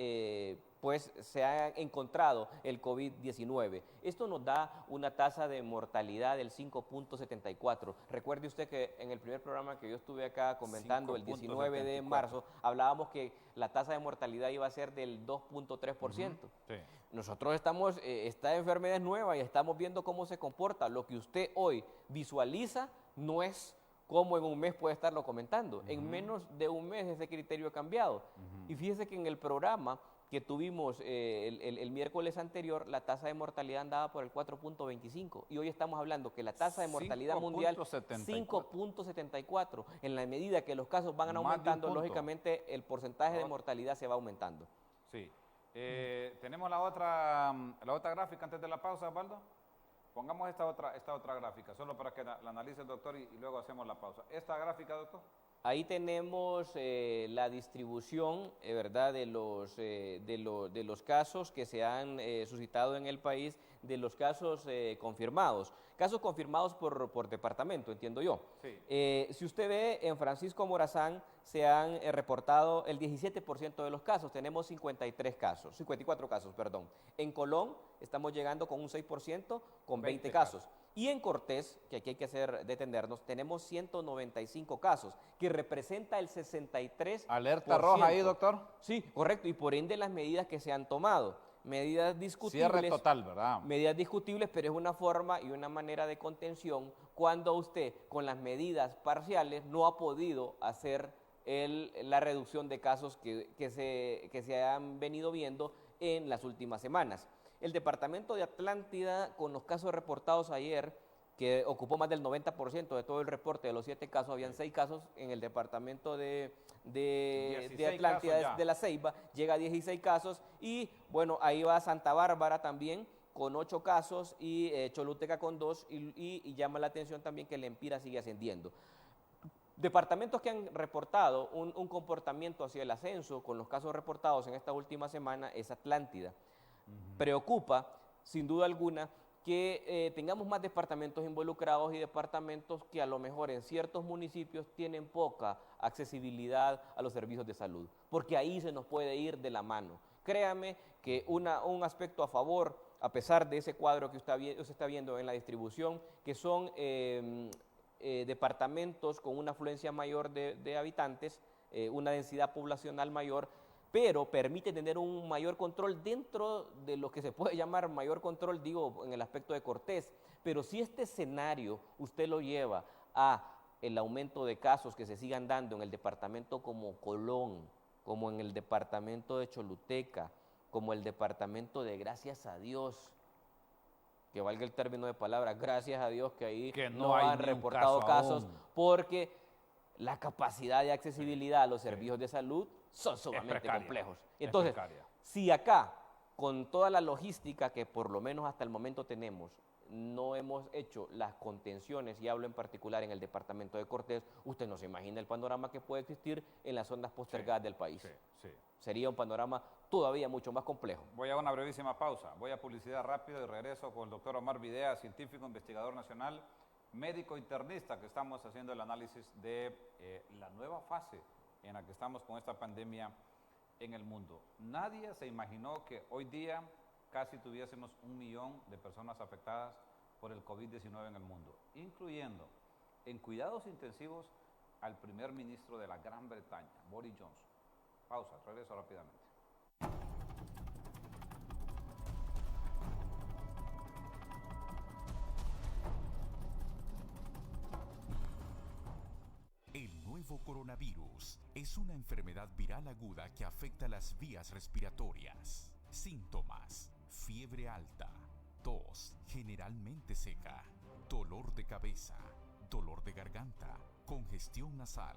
S2: pues se ha encontrado el COVID-19. Esto nos da una tasa de mortalidad del 5.74. Recuerde usted que en el primer programa que yo estuve acá comentando, el 19 de
S1: 5.74.
S2: marzo, hablábamos que la tasa de mortalidad iba a ser del 2.3%.
S1: Sí.
S2: Nosotros estamos, esta enfermedad es nueva y estamos viendo cómo se comporta. Lo que usted hoy visualiza no es como en un mes puede estarlo comentando. En menos de un mes ese criterio ha cambiado. Y fíjese que en el programa que tuvimos el miércoles anterior, la tasa de mortalidad andaba por el 4.25 y hoy estamos hablando que la tasa de mortalidad mundial 5.74. En la medida que los casos van
S1: Más de un
S2: aumentando,
S1: punto.
S2: lógicamente el porcentaje de mortalidad se va aumentando.
S1: Sí. Tenemos la otra gráfica antes de la pausa, Osvaldo. Pongamos esta otra gráfica, solo para que la analice el doctor y luego hacemos la pausa. Esta gráfica, doctor.
S2: Ahí tenemos la distribución, ¿verdad?, de los casos que se han suscitado en el país, de los casos confirmados. Casos confirmados por departamento, entiendo yo.
S1: Sí.
S2: Si usted ve, en Francisco Morazán se han reportado el 17% de los casos, tenemos 54 casos, perdón. En Colón estamos llegando con un 6% con 20 casos. Y en Cortés, que aquí hay que detenernos, tenemos 195 casos, que representa el 63%.
S1: Alerta roja ahí, doctor.
S2: Sí, correcto, y por ende las medidas que se han tomado. Medidas discutibles.
S1: Cierre total, ¿verdad?
S2: Medidas discutibles, pero es una forma y una manera de contención cuando usted con las medidas parciales no ha podido hacer la reducción de casos que se han venido viendo en las últimas semanas. El departamento de Atlántida, con los casos reportados ayer, que ocupó más del 90% de todo el reporte de los 7 casos, habían 6 casos en el departamento de Atlántida, de la Ceiba, llega a 16 casos, y bueno, ahí va Santa Bárbara también, con 8 casos, y Choluteca con 2, y llama la atención también que el Empira sigue ascendiendo. Departamentos que han reportado un comportamiento hacia el ascenso con los casos reportados en esta última semana es Atlántida. Preocupa, sin duda alguna, que tengamos más departamentos involucrados y departamentos que a lo mejor en ciertos municipios tienen poca accesibilidad a los servicios de salud, porque ahí se nos puede ir de la mano. Créame que un aspecto a favor, a pesar de ese cuadro que usted está viendo en la distribución, que son departamentos con una afluencia mayor de habitantes, una densidad poblacional mayor, pero permite tener un mayor control dentro de lo que se puede llamar mayor control, digo, en el aspecto de Cortés. Pero si este escenario usted lo lleva a el aumento de casos que se sigan dando en el departamento como Colón, como en el departamento de Choluteca, como el departamento de Gracias a Dios, que valga el término de palabra, gracias a Dios que ahí
S1: Que
S2: no
S1: hay
S2: han
S1: ni un
S2: reportado
S1: caso
S2: casos,
S1: aún.
S2: porque la capacidad de accesibilidad a los servicios de salud son sumamente
S1: precaria,
S2: complejos.
S1: es
S2: Entonces,
S1: precaria.
S2: si acá, con toda la logística que por lo menos hasta el momento tenemos, no hemos hecho las contenciones, y hablo en particular en el departamento de Cortés, usted no se imagina el panorama que puede existir en las zonas postergadas del país.
S1: Sí.
S2: Sería un panorama todavía mucho más complejo.
S1: Voy a una brevísima pausa. Voy a publicidad rápido y regreso con el doctor Omar Videa, científico, investigador nacional, médico internista, que estamos haciendo el análisis de la nueva fase en la que estamos con esta pandemia en el mundo. Nadie se imaginó que hoy día casi tuviésemos 1 millón de personas afectadas por el COVID-19 en el mundo, incluyendo en cuidados intensivos al primer ministro de la Gran Bretaña, Boris Johnson. Pausa, regreso rápidamente.
S3: El nuevo coronavirus es una enfermedad viral aguda que afecta las vías respiratorias. Síntomas: fiebre alta, tos generalmente seca, dolor de cabeza, dolor de garganta, congestión nasal,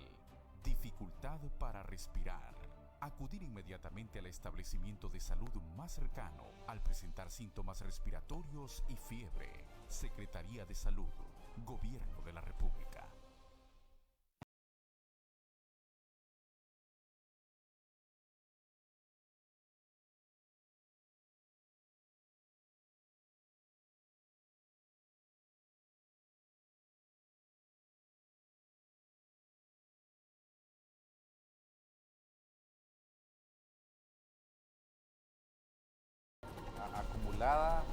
S3: dificultad para respirar. Acudir inmediatamente al establecimiento de salud más cercano al presentar síntomas respiratorios y fiebre. Secretaría de Salud, Gobierno de la República.
S1: acumulada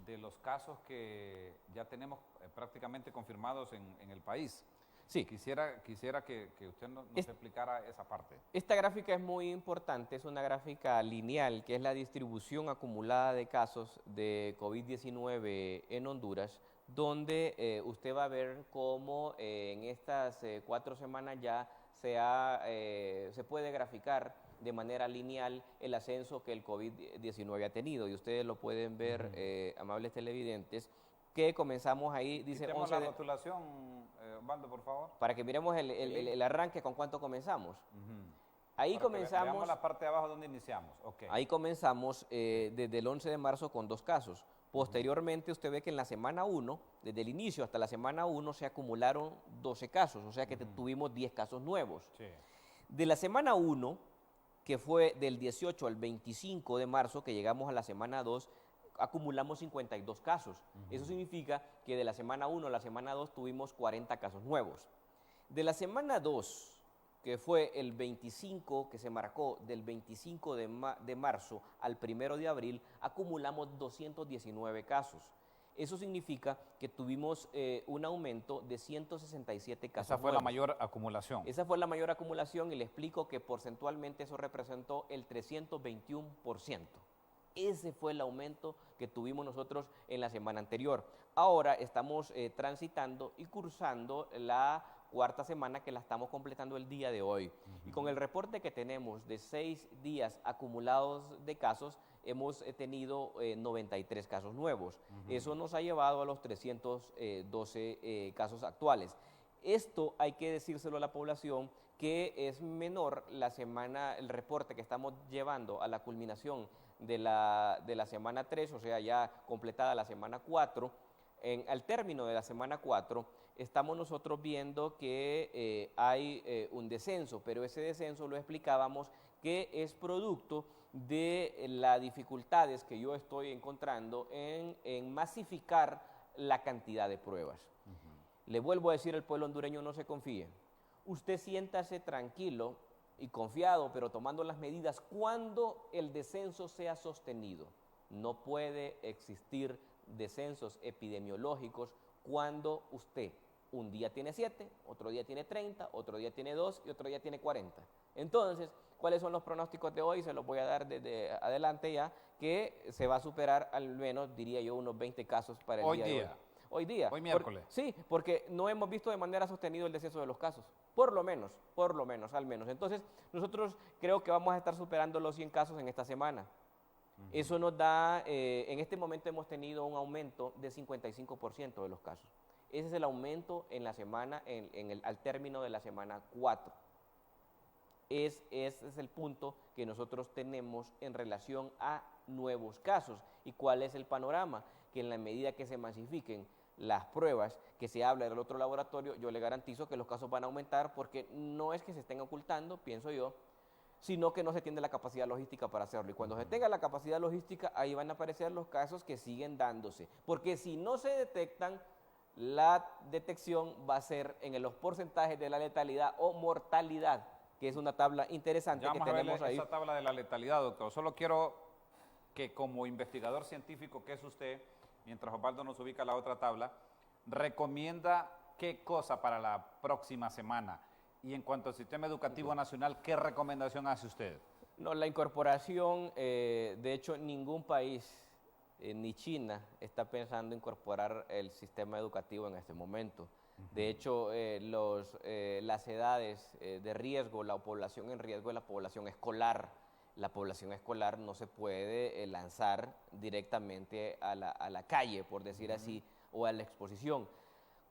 S1: de los casos que ya tenemos prácticamente confirmados en el país.
S2: Sí.
S1: Quisiera que usted nos explicara esa parte.
S2: Esta gráfica es muy importante, es una gráfica lineal, que es la distribución acumulada de casos de COVID-19 en Honduras, donde usted va a ver cómo en estas 4 semanas ya se puede graficar de manera lineal el ascenso que el COVID-19 ha tenido. Y ustedes lo pueden ver, amables televidentes, que comenzamos ahí, dice
S1: Quitemos
S2: 11
S1: la rotulación, Osvaldo, por favor.
S2: para que miremos el arranque con cuánto comenzamos. Ahí
S1: Para que
S2: comenzamos.
S1: veamos la parte de abajo donde iniciamos. Okay.
S2: Ahí comenzamos desde el 11 de marzo con 2 casos. Posteriormente usted ve que en la semana 1, desde el inicio hasta la semana 1, se acumularon 12 casos, o sea que tuvimos 10 casos nuevos.
S1: Sí.
S2: De la semana 1, que fue del 18 al 25 de marzo, que llegamos a la semana 2, acumulamos 52 casos. Eso significa que de la semana 1 a la semana 2 tuvimos 40 casos nuevos. De la semana 2, que fue el 25, que se marcó del 25 de marzo al 1 de abril, acumulamos 219 casos. Eso significa que tuvimos un aumento de 167 casos
S1: Esa fue
S2: nuevos.
S1: la mayor acumulación.
S2: Esa fue la mayor acumulación y le explico que porcentualmente eso representó el 321%. Ese fue el aumento que tuvimos nosotros en la semana anterior. Ahora estamos transitando y cursando la 4ª semana, que la estamos completando el día de hoy. Y con el reporte que tenemos de 6 días acumulados de casos, hemos tenido 93 casos nuevos. Eso nos ha llevado a los 312 casos actuales. Esto hay que decírselo a la población, que es menor el reporte que estamos llevando a la culminación de la semana 3, o sea, ya completada la semana 4. Al término de la semana 4, estamos nosotros viendo que hay un descenso, pero ese descenso lo explicábamos que es producto de las dificultades que yo estoy encontrando en masificar la cantidad de pruebas. Le vuelvo a decir al pueblo hondureño, no se confíe. Usted siéntase tranquilo y confiado, pero tomando las medidas cuando el descenso sea sostenido. No puede existir descensos epidemiológicos cuando usted un día tiene 7, otro día tiene 30, otro día tiene 2 y otro día tiene 40. Entonces, ¿cuáles son los pronósticos de hoy? Se los voy a dar desde adelante ya, que se va a superar al menos, diría yo, unos 20 casos para el día de hoy. Hoy miércoles. Sí, porque no hemos visto de manera sostenida el descenso de los casos. Por lo menos, al menos. Entonces, nosotros creo que vamos a estar superando los 100 casos en esta semana. Eso nos da, en este momento hemos tenido un aumento de 55% de los casos. Ese es el aumento en la semana, al término de la semana 4. Ese es el punto que nosotros tenemos en relación a nuevos casos. ¿Y cuál es el panorama? Que en la medida que se masifiquen las pruebas, que se habla del otro laboratorio, yo le garantizo que los casos van a aumentar, porque no es que se estén ocultando, pienso yo, sino que no se tiene la capacidad logística para hacerlo. Y cuando se tenga la capacidad logística, ahí van a aparecer los casos que siguen dándose. Porque si no se detectan, la detección va a ser en los porcentajes de la letalidad o mortalidad, que es una tabla interesante que tenemos ahí.
S1: Esa tabla de la letalidad, doctor. Solo quiero que, como investigador científico que es usted, mientras Osvaldo nos ubica la otra tabla, recomienda qué cosa para la próxima semana. Y en cuanto al sistema educativo nacional, ¿qué recomendación hace usted?
S2: No, la incorporación, de hecho, ningún país, ni China, está pensando incorporar el sistema educativo en este momento. De hecho, las edades de riesgo, la población en riesgo es la población escolar. La población escolar no se puede lanzar directamente a la calle, por decir así, o a la exposición.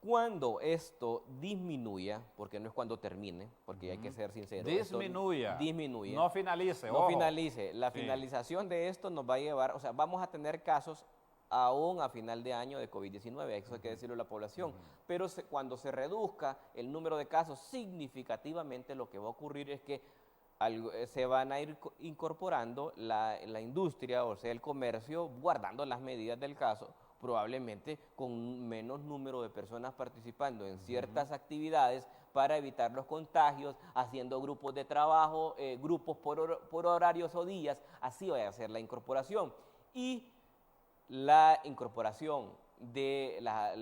S2: Cuando esto disminuya, porque no es cuando termine, porque hay que ser sincero.
S1: Disminuya.
S2: Disminuye.
S1: No finalice.
S2: No finalice. La finalización de esto nos va a llevar, o sea, vamos a tener casos aún a final de año de COVID-19, eso hay que decirlo a la población. Pero cuando se reduzca el número de casos significativamente, lo que va a ocurrir es que se van a ir incorporando la industria, o sea, el comercio, guardando las medidas del caso, probablemente con menos número de personas participando en ciertas actividades para evitar los contagios, haciendo grupos de trabajo, grupos por horarios o días, así va a ser la incorporación. Y la incorporación de la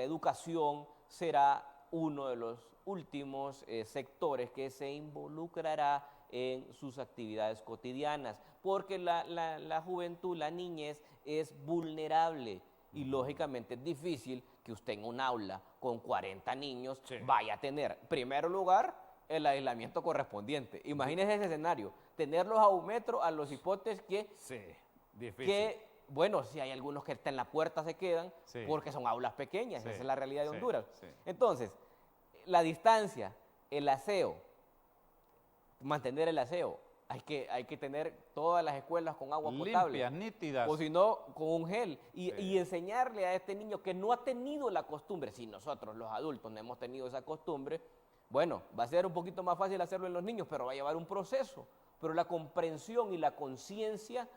S2: educación será uno de los últimos sectores que se involucrará en sus actividades cotidianas, porque la juventud, la niñez es vulnerable y lógicamente es difícil que usted en un aula con 40 niños vaya a tener, en primer lugar, el aislamiento correspondiente. Imagínese ese escenario, tenerlos a un metro a los hipotes que...
S1: Sí, difícil.
S2: Que, bueno, si hay algunos que en la puerta se quedan porque son aulas pequeñas, esa es la realidad de Honduras. Entonces, la distancia, el aseo, mantener el aseo, hay que tener todas las escuelas con agua potable.
S1: Limpias, nítidas.
S2: O si no, con un gel. Y enseñarle a este niño que no ha tenido la costumbre, si nosotros los adultos no hemos tenido esa costumbre, bueno, va a ser un poquito más fácil hacerlo en los niños, pero va a llevar un proceso. Pero la comprensión y la conciencia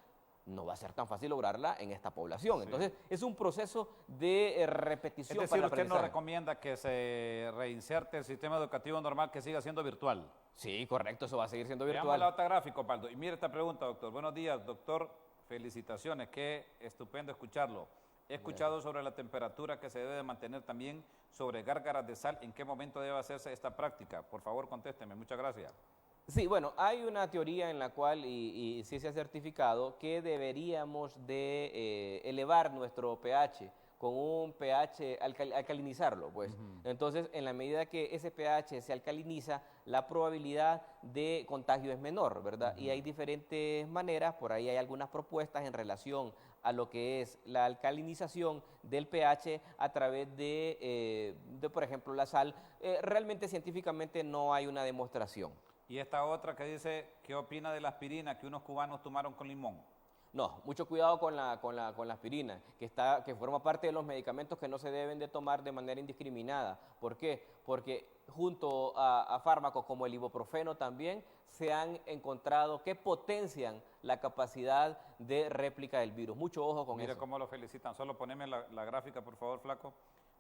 S2: no va a ser tan fácil lograrla en esta población. Entonces, es un proceso de repetición.
S1: Es decir, usted nos recomienda que se reinserte el sistema educativo normal, que siga siendo virtual.
S2: Sí, correcto, eso va a seguir siendo virtual.
S1: Veamos la otra gráfica, Paldo. Y mire esta pregunta, doctor. Buenos días, doctor. Felicitaciones, qué estupendo escucharlo. He escuchado sobre la temperatura que se debe de mantener, también sobre gárgaras de sal. ¿En qué momento debe hacerse esta práctica? Por favor, contésteme. Muchas gracias.
S2: Sí, bueno, hay una teoría en la cual, y sí se ha certificado, que deberíamos de elevar nuestro pH con un pH, alcalinizarlo, pues. Entonces, en la medida que ese pH se alcaliniza, la probabilidad de contagio es menor, ¿verdad? Y hay diferentes maneras, por ahí hay algunas propuestas en relación a lo que es la alcalinización del pH a través de por ejemplo, la sal. Realmente, científicamente, no hay una demostración.
S1: Y esta otra que dice, ¿qué opina de la aspirina que unos cubanos tomaron con limón?
S2: No, mucho cuidado con la aspirina, que forma parte de los medicamentos que no se deben de tomar de manera indiscriminada. ¿Por qué? Porque junto a fármacos como el ibuprofeno también se han encontrado que potencian la capacidad de réplica del virus. Mucho ojo con eso.
S1: Mire cómo lo felicitan. Solo poneme la gráfica, por favor, flaco.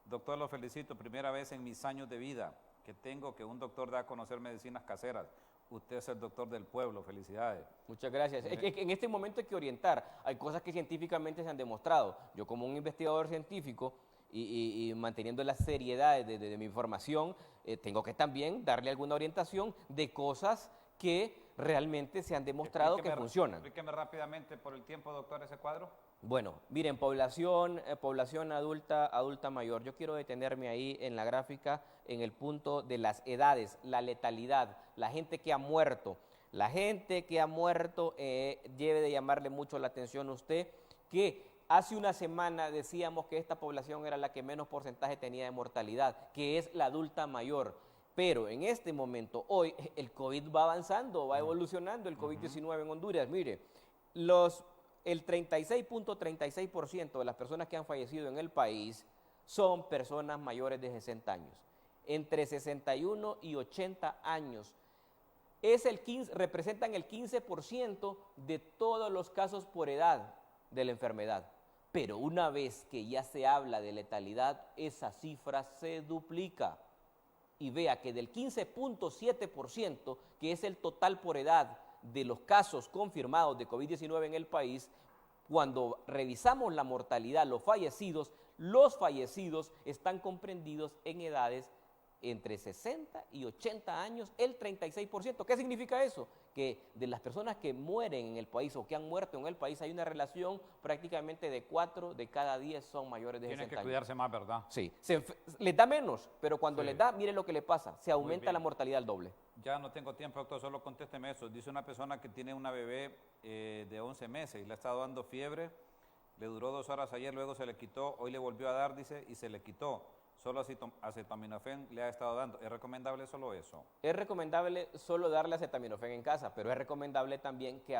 S1: Doctor, lo felicito. Primera vez en mis años de vida que tengo que un doctor da a conocer medicinas caseras. Usted es el doctor del pueblo, felicidades.
S2: Muchas gracias. Es que en este momento hay que orientar. Hay cosas que científicamente se han demostrado. Yo, como un investigador científico y manteniendo la seriedad de mi información, tengo que también darle alguna orientación de cosas que realmente se han demostrado que funcionan.
S1: Explíqueme rápidamente por el tiempo, doctor, ese cuadro.
S2: Bueno, miren, población adulta mayor. Yo quiero detenerme ahí en la gráfica en el punto de las edades, la letalidad, la gente que ha muerto. La gente que ha muerto debe de llamarle mucho la atención a usted, que hace una semana decíamos que esta población era la que menos porcentaje tenía de mortalidad, que es la adulta mayor. Pero en este momento, hoy, el COVID va avanzando, va evolucionando, el COVID-19 en Honduras. Mire, el 36.36% de las personas que han fallecido en el país son personas mayores de 60 años. Entre 61 y 80 años. Representan el 15% de todos los casos por edad de la enfermedad. Pero una vez que ya se habla de letalidad, esa cifra se duplica. Y vea que del 15.7%, que es el total por edad de los casos confirmados de COVID-19 en el país, cuando revisamos la mortalidad, los fallecidos están comprendidos en edades entre 60 y 80 años, el 36%. ¿Qué significa eso? Que de las personas que mueren en el país o que han muerto en el país, hay una relación prácticamente de 4 de cada 10 son mayores de 60 años.
S1: Tienen que cuidarse más, ¿verdad?
S2: Sí, les da menos, pero cuando les da, mire lo que le pasa, se aumenta la mortalidad al doble.
S1: Ya no tengo tiempo, doctor, solo contésteme eso. Dice una persona que tiene una bebé de 11 meses y le ha estado dando fiebre, le duró 2 horas ayer, luego se le quitó, hoy le volvió a dar, dice, y se le quitó. Solo acetaminofén le ha estado dando. ¿Es recomendable solo eso? Es
S2: recomendable solo darle acetaminofén en casa, pero es recomendable también que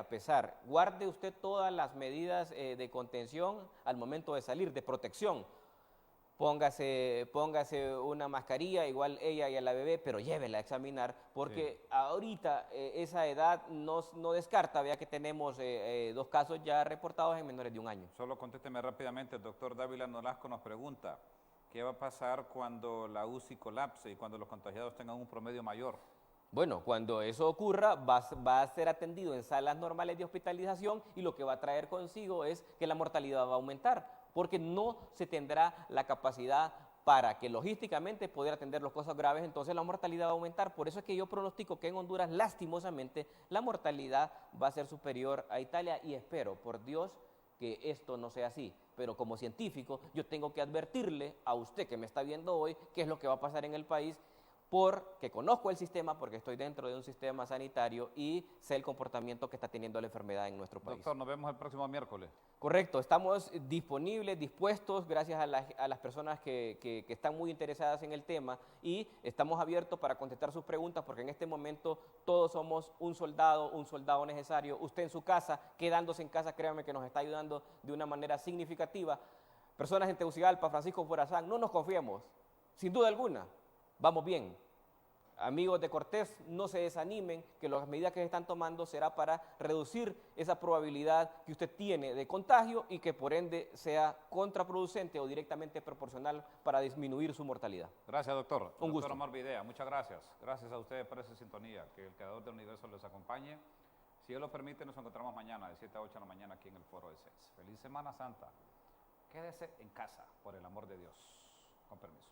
S2: guarde usted todas las medidas de contención al momento de salir, de protección. Póngase una mascarilla, igual ella y a la bebé, pero llévela a examinar, porque ahorita esa edad no descarta, vea que tenemos 2 casos ya reportados en menores de 1 año.
S1: Solo contésteme rápidamente, el doctor Dávila Nolasco nos pregunta, ¿qué va a pasar cuando la UCI colapse y cuando los contagiados tengan un promedio mayor?
S2: Bueno, cuando eso ocurra, va a ser atendido en salas normales de hospitalización y lo que va a traer consigo es que la mortalidad va a aumentar, porque no se tendrá la capacidad para que logísticamente poder atender las cosas graves, entonces la mortalidad va a aumentar. Por eso es que yo pronostico que en Honduras, lastimosamente, la mortalidad va a ser superior a Italia y espero, por Dios, que esto no sea así. Pero como científico, yo tengo que advertirle a usted que me está viendo hoy qué es lo que va a pasar en el país, porque conozco el sistema, porque estoy dentro de un sistema sanitario y sé el comportamiento que está teniendo la enfermedad en nuestro país.
S1: Doctor, nos vemos el próximo miércoles.
S2: Correcto, estamos disponibles, dispuestos, gracias a las personas que están muy interesadas en el tema y estamos abiertos para contestar sus preguntas porque en este momento todos somos un soldado necesario. Usted en su casa, quedándose en casa, créanme que nos está ayudando de una manera significativa. Personas en Tegucigalpa, Francisco Morazán, no nos confiemos, sin duda alguna, vamos bien. Amigos de Cortés, no se desanimen, que las medidas que se están tomando será para reducir esa probabilidad que usted tiene de contagio y que por ende sea contraproducente o directamente proporcional para disminuir su mortalidad.
S1: Gracias, doctor.
S2: Un gusto.
S1: Doctor Omar Videa, muchas gracias. Gracias a ustedes por esa sintonía. Que el Creador del Universo les acompañe. Si Dios lo permite, nos encontramos mañana de 7 a 8 de la mañana aquí en el Foro de CES. Feliz Semana Santa. Quédese en casa, por el amor de Dios. Con permiso.